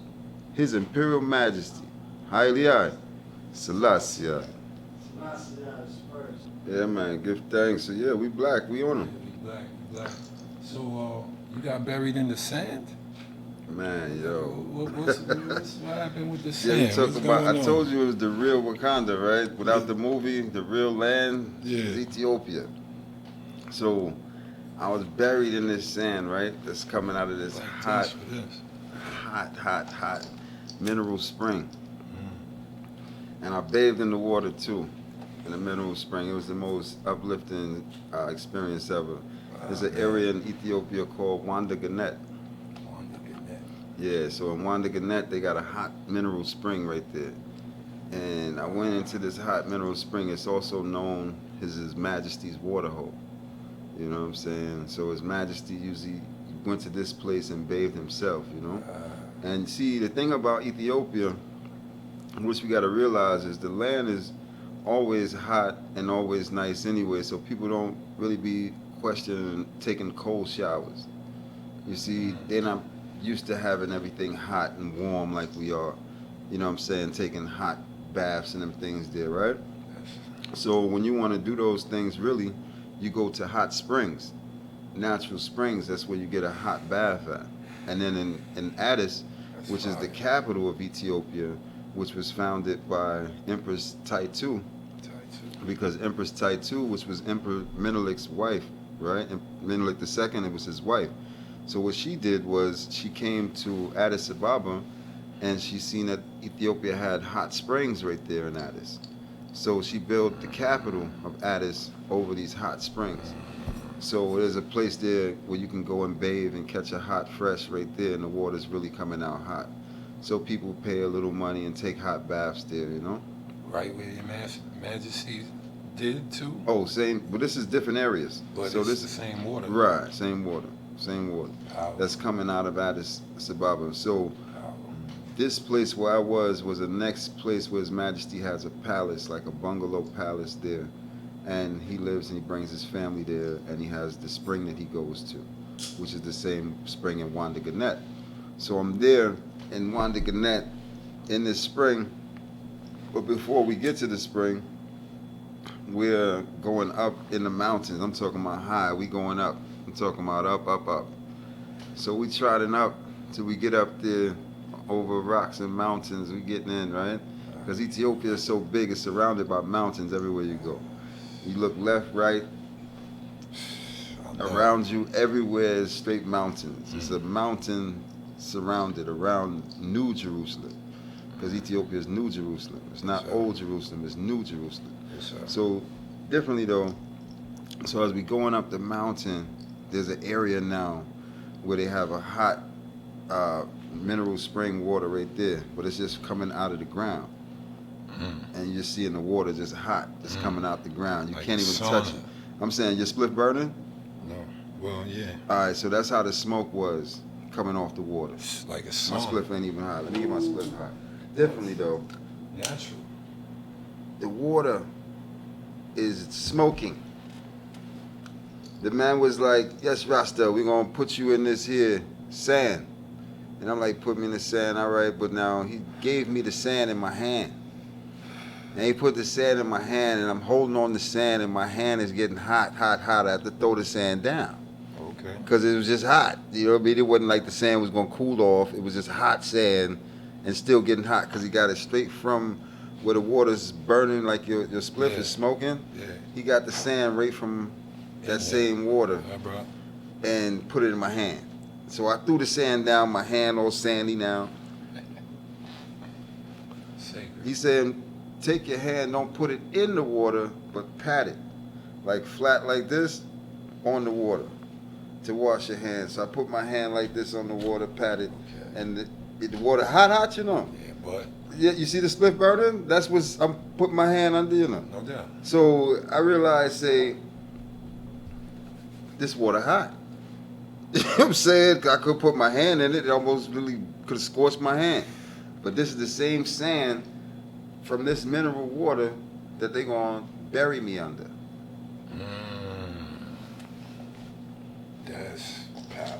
His imperial majesty. Haile Selassie. Yeah, man, give thanks. So yeah, we black, we on Yeah, him. we black. So you got buried in the sand? Man, yo. What happened with the Yeah, sand? you talk What's about, going I on? told you it was the real Wakanda, right? Without the movie, the real land is Yeah. Ethiopia. So I was buried in this sand, right? That's coming out of this Thanks for this. hot mineral spring. And I bathed in the water too, in the mineral spring. It was the most uplifting experience ever. There's an area in Ethiopia called Wanda Ganet. Yeah, so in Wanda Ganet, they got a hot mineral spring right there. And I went into this hot mineral spring. It's also known as His Majesty's water hole. You know what I'm saying? So His Majesty usually went to this place and bathed himself, you know? And see, the thing about Ethiopia, which we got to realize, is the land is always hot and always nice anyway, so people don't really be questioning taking cold showers. You see, they're not used to having everything hot and warm like we are, you know what I'm saying, taking hot baths and them things there, right? So when you want to do those things, really, you go to hot springs. natural springs. That's where you get a hot bath at. And then in Addis, That's which is the fire. capital of Ethiopia, which was founded by Empress Taitu, because Empress Taitu, which was Emperor Menelik's wife, right? And Menelik II, it was his wife. So what she did was she came to Addis Ababa, and she seen that Ethiopia had hot springs right there in Addis. So she built the capital of Addis over these hot springs. So there's a place there where you can go and bathe and catch a hot fresh right there, and the water's really coming out hot. So people pay a little money and take hot baths there, you know? Right where your Majesty did too. Oh, same, but this is different areas. But so it's this the same water. Right, same water. Power. That's coming out of Addis Ababa. So Power. this place where I was the next place where His Majesty has a palace, like a bungalow palace there. And he lives and he brings his family there, and he has the spring that he goes to, which is the same spring in Wanda Gannett. So I'm there in Wanda Gannett in this spring, but before we get to the spring, we're going up in the mountains. I'm talking about high, we going up. I'm talking about up. So we trotting up till we get up there over rocks and mountains. We getting in, right? Because Ethiopia is so big, it's surrounded by mountains everywhere you go. You look left, right, around you, everywhere is straight mountains. It's a mountain surrounded around New Jerusalem, because Ethiopia is New Jerusalem. It's not Old Jerusalem, it's New Jerusalem. Yes, sir. So differently though, so as we going up the mountain, there's an area now where they have a hot mineral spring water right there, but it's just coming out of the ground. And you're seeing the water just hot, just coming out the ground. You Like can't even sauna. touch it. I'm saying, your split burning? No. Well, yeah. All right, so that's how the smoke was coming off the water. It's like a My sauna. split ain't even hot. Let me get my split hot. Differently though, Natural. the water is smoking. The man was like, yes, Rasta, we're going to put you in this here sand. And I'm like, put me in the sand, all right. But now he gave me the sand in my hand. And he put the sand in my hand, and I'm holding on the sand, and my hand is getting hot. I have to throw the sand down. Okay. Because it was just hot. You know what I mean? It wasn't like the sand was going to cool off. It was just hot sand and still getting hot because he got it straight from where the water's burning, like your spliff is smoking. Yeah. He got the sand right from that same water Yeah, bro. and put it in my hand. So I threw the sand down, my hand all sandy now. Sacred. He said, take your hand, don't put it in the water, but pat it, like flat like this, on the water to wash your hands. So I put my hand like this on the water, pat it, Okay. and the water hot, you know. Yeah, but Yeah, you see the split burning? That's what I'm putting my hand under, you know. no doubt. So I realized, say, this water hot. You know what I'm saying? I could put my hand in it. It almost really could have scorched my hand. But this is the same sand from this mineral water that they're going to bury me under. That's power.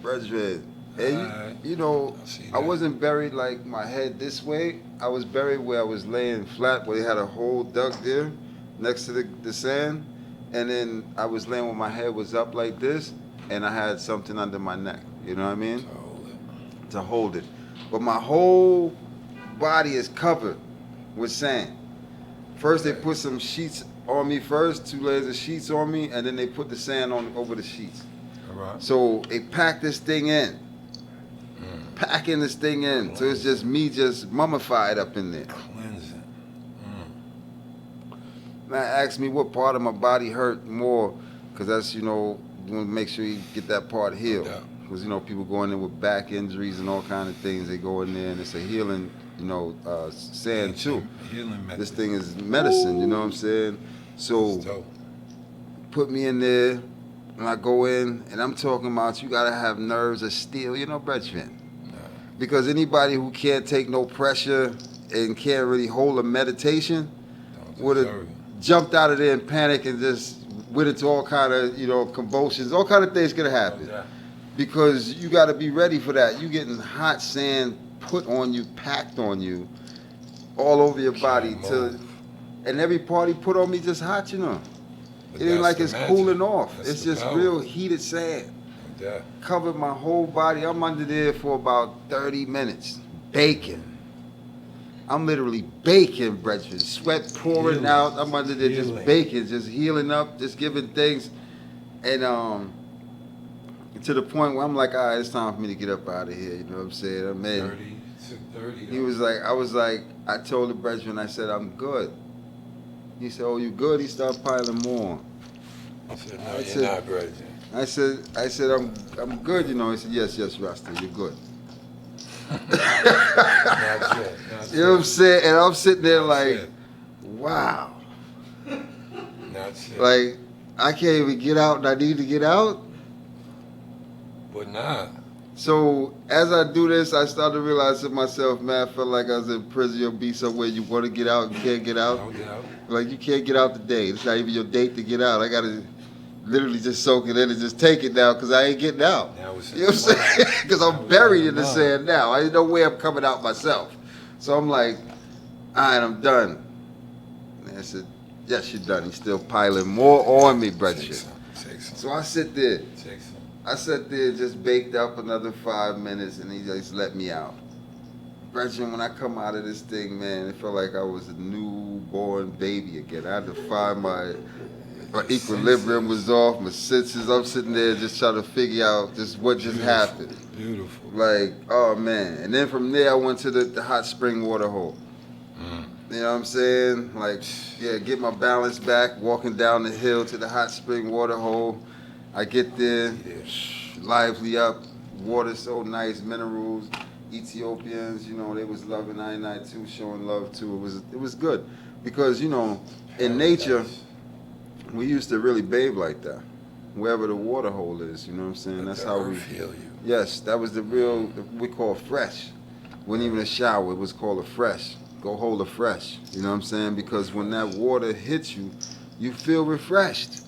Brethren, and Alright. you know, I see I that. wasn't buried like my head this way. I was buried where I was laying flat, where they had a hole dug there next to the sand. And then I was laying where my head was up like this, and I had something under my neck. You know what I mean? Hold it. To hold it. But my whole body is covered with sand. First they put some sheets on me first, 2 layers of sheets on me, and then they put the sand on over the sheets. All right. So they packed this thing in. Packing this thing in. So it's just me just mummified up in there. Cleansing. Now ask me what part of my body hurt more, because that's, you know, you want to make sure you get that part healed. Yeah. Because, you know, people go in there with back injuries and all kind of things. They go in there and it's a healing, you know, sand too. Healing method. This thing is medicine, you know what I'm saying? So Dope. put me in there, and I go in, and I'm talking about you gotta have nerves of steel, you know, brethren. Because anybody who can't take no pressure and can't really hold a meditation would have jumped out of there in panic and just went into all kind of, you know, convulsions. All kind of things could have happened. Because you got to be ready for that. You getting hot sand put on you, packed on you, all over your body. And every party put on me just hot, you know. But It ain't like that's it's the magic. cooling off. That's It's the just power. real heated sand. No doubt. Covered my whole body. I'm under there for about 30 minutes. Baking. I'm literally baking breakfast. Sweat pouring Healing. out. I'm under there just Healing. baking, just healing up, just giving things. And to the point where I'm like, all right, it's time for me to get up out of here. You know what I'm saying? I'm in. 30 to 30. He was like, I was like, I told the brethren, I said, I'm good. He said, oh, you good? He started piling more. I said, no, I you're said- not, brother. I said, I'm good, you know. He said, yes, Rasta, you're good. Not yet. Not You know what I'm yet. saying? And I'm sitting there Not like, yet. wow. Not yet. Like, I can't even get out and I need to get out. But nah. So as I do this, I start to realize to myself, man, I felt like I was in prison. You'll be somewhere you want to get out and can't get out. No doubt. Like, you can't get out today. It's not even your date to get out. I got to literally just soak it in and just take it now because I ain't getting out. Now it's in You know what I'm the mind. saying? Because Now I'm it's buried in in the the mind. sand now. I ain't no way I'm coming out myself. So I'm like, all right, I'm done. And I said, yes, you're done. He's still piling more on me, Take brethren. some. Take some. So I sit there. Take some. I sat there, just baked up another 5 minutes, and he just let me out. Brethren, when I come out of this thing, man, it felt like I was a newborn baby again. I had to find my equilibrium was off, my senses. I'm sitting there just trying to figure out just what just happened. Beautiful. Like, oh man. And then from there, I went to the hot spring water hole. You know what I'm saying? Like, yeah, get my balance back, walking down the hill to the hot spring water hole. I get there, lively up, water so nice, minerals, Ethiopians, you know, they was loving I too, showing love too. It was good because, you know, in nature, we used to really bathe like that, wherever the water hole is, you know what I'm saying? That's how we feel you. Yes, that was the real, we call fresh. Wasn't even a shower, it was called a fresh. Go hold a fresh, you know what I'm saying? Because when that water hits you, you feel refreshed.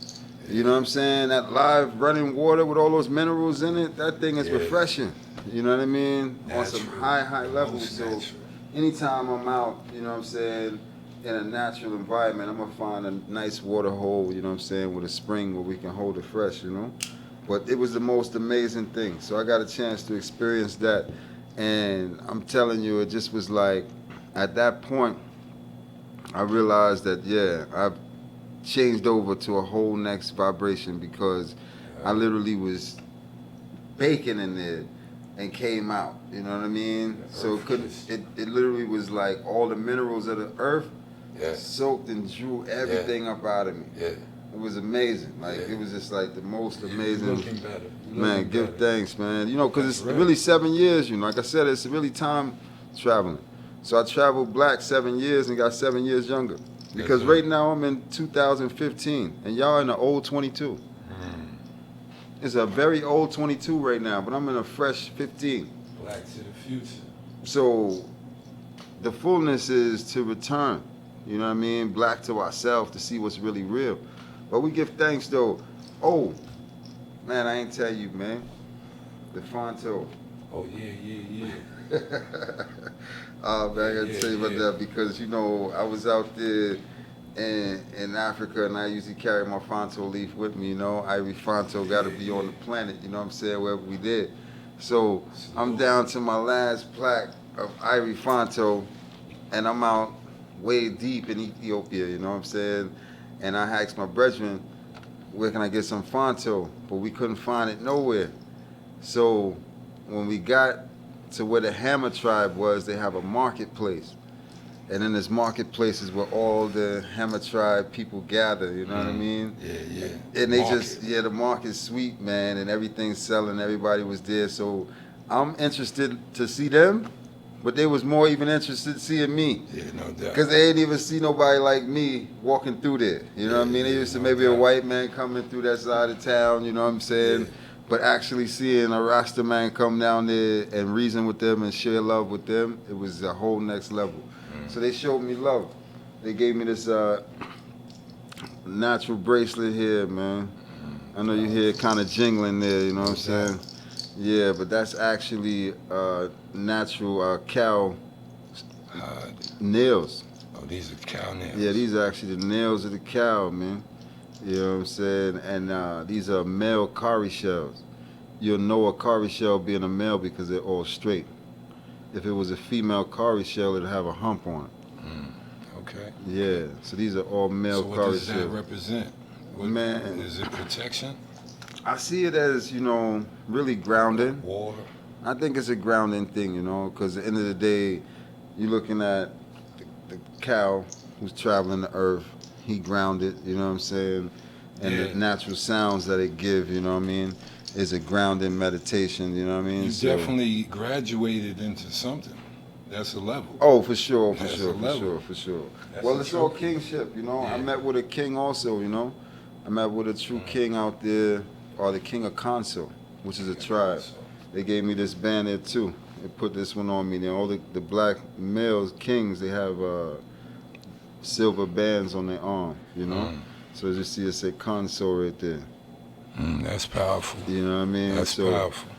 You know what I'm saying? That live running water with all those minerals in it, that thing is refreshing. You know what I mean? On some Natural. high levels. Most So natural. anytime I'm out, you know what I'm saying, in a natural environment, I'm gonna find a nice water hole, you know what I'm saying, with a spring where we can hold it fresh, you know? But it was the most amazing thing. So I got a chance to experience that. And I'm telling you, it just was like, at that point, I realized that, yeah, I've changed over to a whole next vibration because I literally was baking in there and came out. You know what I mean? So it literally was like all the minerals of the earth soaked and drew everything up out of me. Yeah. It was amazing. Like it was just like the most amazing. Looking better. Man, give thanks, man. You know, because it's That's right. really 7 years, you know. Like I said, it's really time traveling. So I traveled black 7 years and got 7 years younger. Because That's right. right now I'm in 2015 and y'all in the old 22. It's a very old 22 right now, but I'm in a fresh 15. Black to the future. So the fullness is to return, you know what I mean? Black to ourselves to see what's really real. But we give thanks though. Oh, man, I ain't tell you, man. The Fonto. Oh, yeah. Oh, man, I gotta Yeah, tell you about yeah. that because, you know, I was out there in Africa and I usually carry my Fonto leaf with me, you know. Ivory Fonto gotta be on the planet, you know what I'm saying, wherever we did. So I'm down to my last plaque of Ivory Fonto and I'm out way deep in Ethiopia, you know what I'm saying? And I asked my brethren, where can I get some Fonto? But we couldn't find it nowhere. So when we got to where the Hammer tribe was, they have a marketplace. And in this marketplace is where all the Hammer tribe people gather, you know what I mean? Yeah. And they Market. the market's sweet, man, and everything's selling, everybody was there. So I'm interested to see them, but they was more even interested in seeing me. Yeah, no doubt. Because they ain't even see nobody like me walking through there. You know what I mean? They used to maybe a white man coming through that side of town, you know what I'm saying? Yeah. But actually seeing a Rasta man come down there and reason with them and share love with them, it was a whole next level. So they showed me love. They gave me this natural bracelet here, man. I know you hear it kind of jingling there, you know what I'm saying? Yeah, but that's actually natural cow nails. Oh, these are cow nails. Yeah, these are actually the nails of the cow, man. You know what I'm saying? And these are male cowrie shells. You'll know a cowrie shell being a male because they're all straight. If it was a female cowrie shell, it'd have a hump on it. Okay. Yeah, so these are all male So what cowrie does that shells. represent? What, Man. Is it protection? I see it as, really grounding. War? I think it's a grounding thing, because at the end of the day, you're looking at the cow who's traveling the earth. He grounded, you know what I'm saying? And Yeah. the natural sounds that it give, you know what I mean, is a grounding meditation, you know what I mean? You So- definitely graduated into something. That's a level. Oh, for sure, That's a level. for sure. That's Well, a it's all trophy. kingship, I Yeah. met with a king also, I met with a true king out there, or the king of Consul, which is a tribe. They gave me this band there too. They put this one on me. All the black males, kings, they have silver bands on their arm, So as you see, it say Consul right there. That's powerful. You know what I mean? That's So powerful.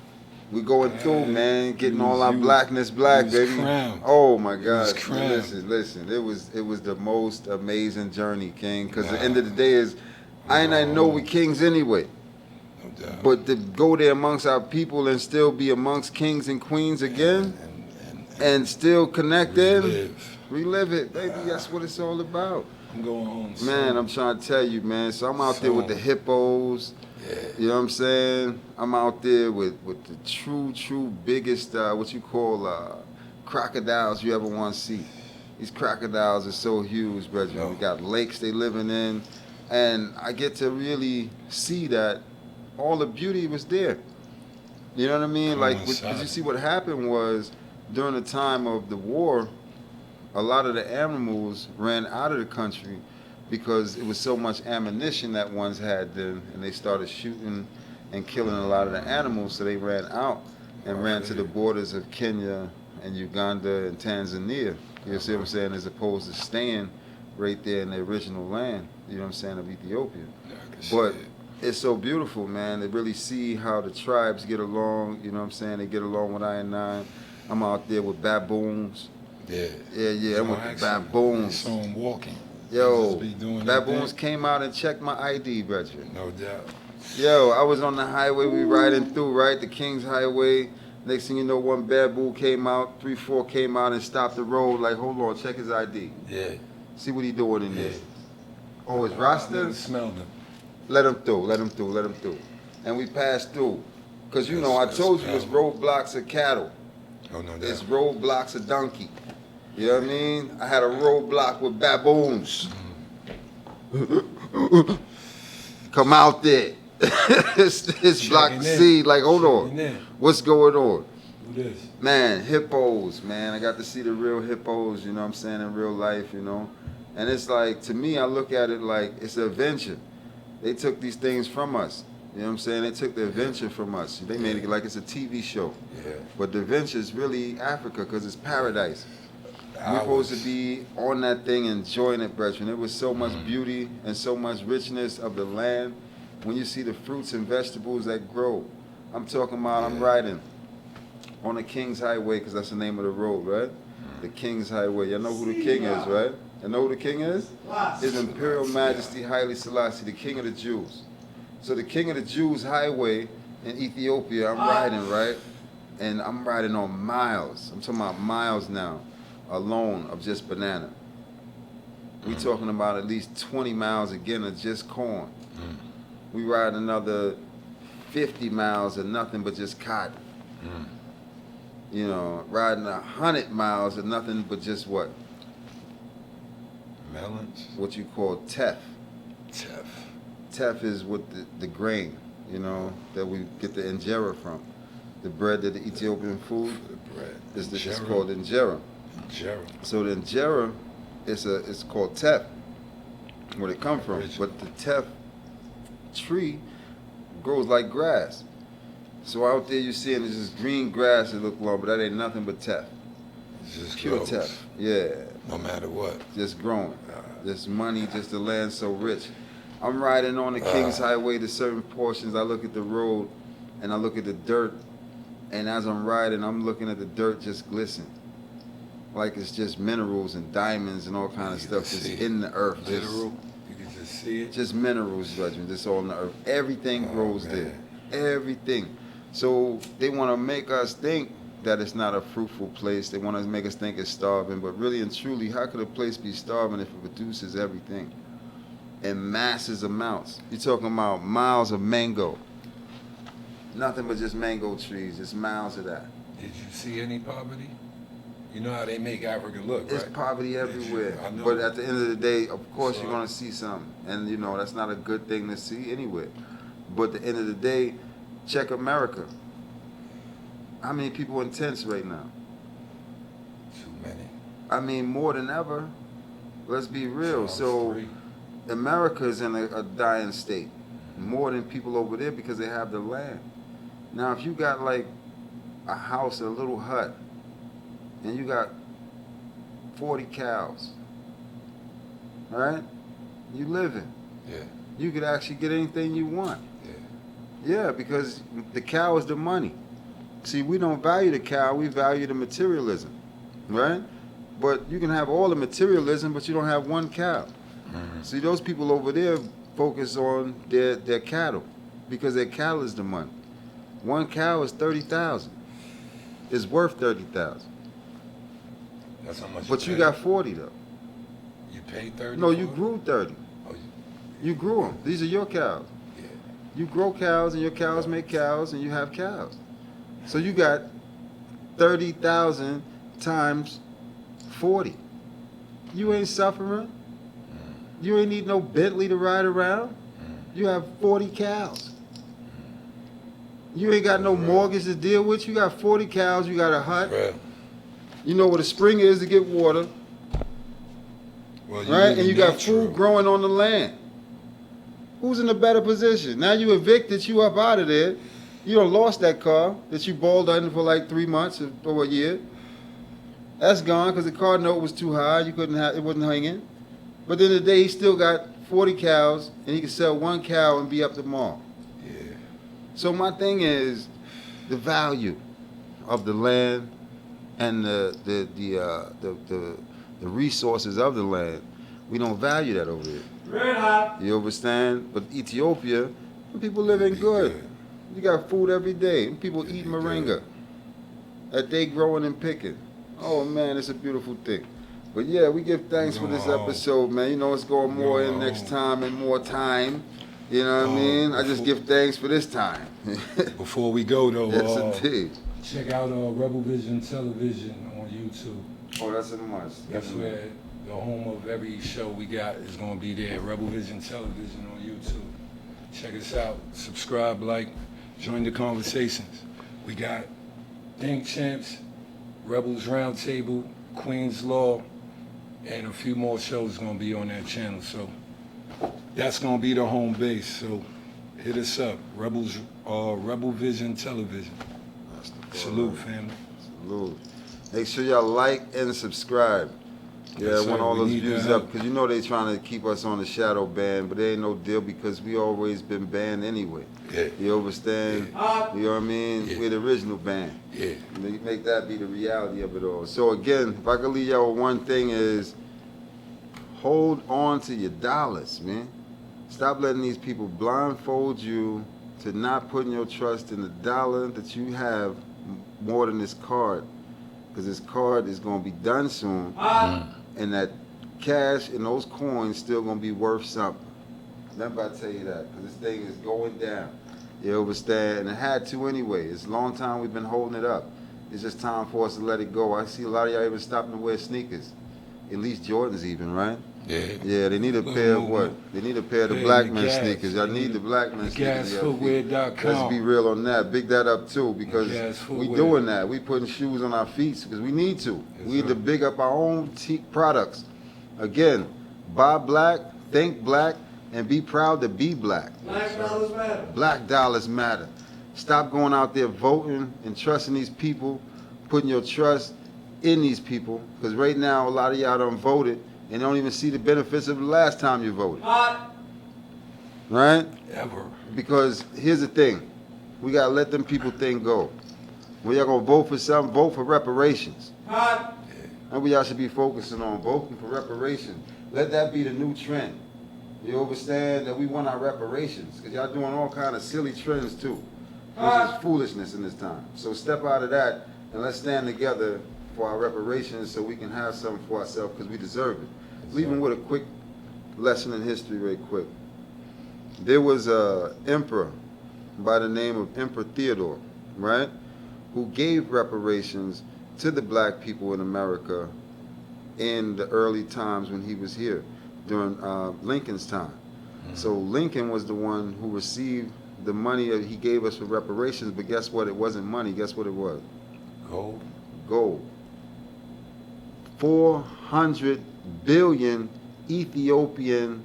we going through, man, getting You all was- our you was- blackness black, you was baby. crowned. Oh my was God! crowned. Listen. It was the most amazing journey, King. Because the Nah. end of the day is, I know we kings anyway. No doubt. But to go there amongst our people and still be amongst kings and queens again, and still connect in, relive it, baby. That's what it's all about. I'm going home soon. Man, I'm trying to tell you, man. So I'm out there with the hippos. Yeah. You know what I'm saying? I'm out there with the true biggest, what you call crocodiles you ever want to see. These crocodiles are so huge, brother. No. We got lakes they living in. And I get to really see that all the beauty was there. You know what I mean? Like, because you see what happened was, during the time of the war, a lot of the animals ran out of the country because it was so much ammunition that ones had then, and they started shooting and killing a lot of the animals, so they ran out and ran to the borders of Kenya and Uganda and Tanzania. You see what I'm saying? As opposed to staying right there in the original land, you know what I'm saying, of Ethiopia. But it's so beautiful, man, to really see how the tribes get along, you know what I'm saying? They get along with I-9. I'm out there with baboons. Yeah. I'm with the baboons. So I'm walking. Yo, Just be doing baboons that came out and checked my ID, brethren. No doubt. Yo, I was on the highway, we riding through, right? The King's Highway. Next thing you know, one baboon came out, 3-4 came out and stopped the road, like, hold on, check his ID. Yeah. See what he doing in there. Oh, it's Rasta? Smell them. Let him through. And we passed through. Because, I told you it's roadblocks of cattle. Oh, no doubt. It's roadblocks of donkey. You know what I mean? I had a roadblock with baboons. Come out there. It's block C. Like, hold on. What's going on? Who this? Man, hippos, man. I got to see the real hippos, you know what I'm saying, in real life, And it's like, to me, I look at it like it's an adventure. They took these things from us. You know what I'm saying? They took the adventure from us. They made it like it's a TV show. Yeah. But the adventure is really Africa because it's paradise. We're supposed to be on that thing enjoying it, brethren. It was so much beauty and so much richness of the land. When you see the fruits and vegetables that grow. I'm talking about, I'm riding on the King's Highway because that's the name of the road, right? The King's Highway. Y'all know who the king is, right? You know who the king is? His Imperial Majesty Haile Selassie, the King of the Jews. So the King of the Jews Highway in Ethiopia, I'm riding, right? And I'm riding on miles. I'm talking about miles now, alone of just banana. We talking about at least 20 miles again of just corn. We ride another 50 miles of nothing but just cotton. Riding 100 miles of nothing but just what? Melons? What you call teff. Teff. Teff is what the grain, that we get the injera from. The bread that the Ethiopian food is called injera. So the injera it's called teff, where it come from. But the teff tree grows like grass. So out there you seeing it's just green grass that look long, but that ain't nothing but teff. Just Pure grows. teff. Yeah. No matter what. Just growing. Just money, just the land so rich. I'm riding on the King's Highway to certain portions. I look at the road and I look at the dirt. And as I'm riding, I'm looking at the dirt just glisten. Like it's just minerals and diamonds and all kind of stuff just in the earth. Literal? You can just Just see it. Just minerals, judgment. That's all on the earth. Everything grows there. Everything. So they want to make us think that it's not a fruitful place. They want to make us think it's starving. But really and truly, how could a place be starving if it produces everything in massive amounts? You're talking about miles of mango. Nothing but just mango trees. Just miles of that. Did you see any poverty? You know how they make Africa look, It's right? poverty everywhere. I know. But at the end of the day, of course, So- you're going to see something. And, that's not a good thing to see anyway. But at the end of the day, check America. How many people in tents right now? Too many. I mean, more than ever. Let's be real. Jobs So free. America is in a dying state. More than people over there because they have the land. Now, if you got like a house, a little hut, and you got 40 cows, all right? You living. Yeah. You could actually get anything you want. Yeah. Yeah, because the cow is the money. See, we don't value the cow, we value the materialism, right? But you can have all the materialism, but you don't have one cow. Mhm. See, those people over there focus on their cattle because their cattle is the money. One cow is 30,000. It's worth 30,000. That's how much. But you pay. got 40 though. You paid 30. No, you for it? grew 30. Oh, You grew them. These are your cows. yeah. You grow cows and your cows make cows and you have cows. So you got 30,000 times 40. You ain't suffering. You ain't need no Bentley to ride around. You have 40 cows. You ain't got no mortgage to deal with. You got 40 cows. You got a hut. Right. You know where the spring is to get water, Well, right? live And you got natural. food growing on the land. Who's in a better position? Now you evicted, you up out of there. You done lost that car that you balled under for like 3 months or a year. That's gone because the car note was too high. You couldn't have, it wasn't hanging. But at the end of the day, he still got 40 cows and he can sell one cow and be up tomorrow. Yeah. So my thing is the value of the land and the resources of the land. We don't value that over there. Red hot. You understand? But Ethiopia, people living good. You got food every day. People eat moringa that they growing and picking. Oh man, it's a beautiful thing. But yeah, we give thanks for this episode, man. It's going more in next time and more time. You know what I mean? I just give thanks for this time. Before we go though, Yes, indeed. check out Rebel Vision Television on YouTube. Oh, that's a must. That's where the home of every show we got is going to be there. Rebel Vision Television on YouTube. Check us out. Subscribe, like, join the conversations. We got Think Champs, Rebels Roundtable, Queen's Law, and a few more shows going to be on that channel. So that's going to be the home base. So hit us up. Rebel Vision Television. That's the Salute, family. Salute. Make sure y'all like and subscribe. Yeah, Yes, I want sir. all We those need views that up help. because they trying to keep us on the shadow ban, but there ain't no deal because we always been banned anyway. Yeah. You understand? Hot. You know what I mean? Yeah. We're the original band. Yeah. Make that be the reality of it all. So again, if I could leave y'all with one thing is hold on to your dollars, man. Stop letting these people blindfold you to not putting your trust in the dollar that you have more than this card. Because this card is going to be done soon. Hot. And that cash and those coins still going to be worth something. Remember I tell you that. Because this thing is going down. You understand? And it had to anyway. It's a long time we've been holding it up. It's just time for us to let it go. I see a lot of y'all even stopping to wear sneakers. At least Jordans even, right? Yeah. Yeah, they need a Little pair of movement. what? They need a pair of the Yeah, black the men gas. sneakers. I They need need the black men the sneakers. gasfootwear.com. Let's be real on that. Big that up too because Gas we footwear. doing that. We putting shoes on our feet because we need to. Yes, we need sir. to big up our own products. Again, buy black, think black, and be proud to be black. Black dollars matter. Black dollars matter. Stop going out there voting and trusting these people, putting your trust in these people. Because right now, a lot of y'all done voted and don't even see the benefits of the last time you voted. Hot. Right? Ever. Because here's the thing. We got to let them people thing go. When y'all going to vote for something, vote for reparations. Hot. That's what y'all should be focusing on, voting for reparations. Let that be the new trend. You understand that we want our reparations, because y'all doing all kind of silly trends too, which is foolishness in this time. So step out of that and let's stand together for our reparations so we can have something for ourselves, because we deserve it. Leaving with a quick lesson in history right quick. There was a emperor by the name of Emperor Theodore, right, who gave reparations to the black people in America in the early times when he was here, during Lincoln's time. So Lincoln was the one who received the money that he gave us for reparations, but guess what? It wasn't money. Guess what it was? Gold. Gold. 400 billion Ethiopian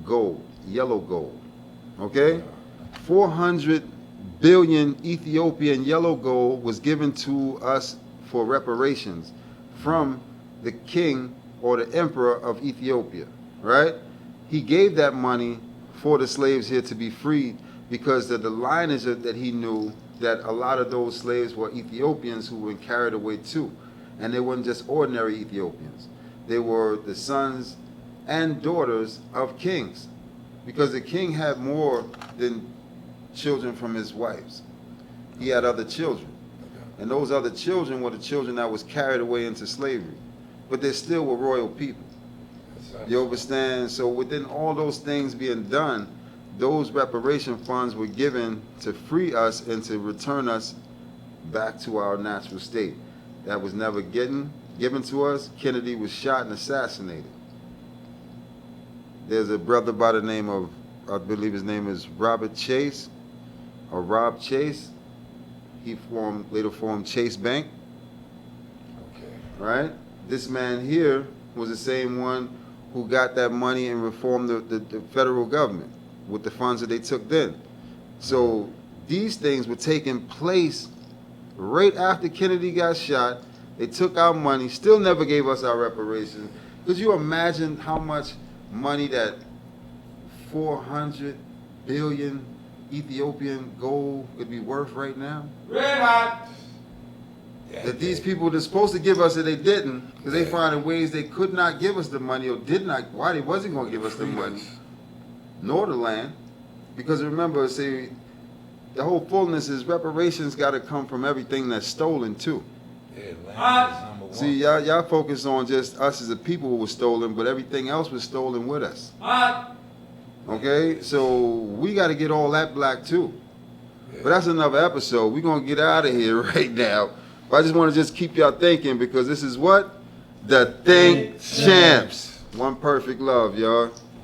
gold, yellow gold. Okay? 400 billion Ethiopian yellow gold was given to us for reparations from the king or the emperor of Ethiopia, right? He gave that money for the slaves here to be freed, because of the lineage that he knew that a lot of those slaves were Ethiopians who were carried away too. And they weren't just ordinary Ethiopians. They were the sons and daughters of kings, because the king had more than children from his wives. He had other children. And those other children were the children that was carried away into slavery. But they still were royal people. You understand? So within all those things being done, those reparation funds were given to free us and to return us back to our natural state. That was never given to us. Kennedy was shot and assassinated. There's a brother by the name of, I believe his name is Robert Chase, or Rob Chase. He later formed Chase Bank. Okay. Right? This man here was the same one who got that money and reformed the federal government with the funds that they took then. So these things were taking place right after Kennedy got shot. They took our money, still never gave us our reparations. Could you imagine how much money that 400 billion Ethiopian gold could be worth right now? Red hot. That these people were supposed to give us and they didn't, because they found ways they could not give us the money, or did not, why they wasn't going to give us the money, nor the land. Because remember, see, the whole fullness is reparations got to come from everything that's stolen too. Yeah, land is number one. See, y'all focus on just us as a people who was stolen, but everything else was stolen with us. Hot. Okay, so we got to get all that black too. But that's another episode. We're going to get out of here right now. But I just want to just keep y'all thinking, because this is what? The Think Champs. One perfect love, y'all.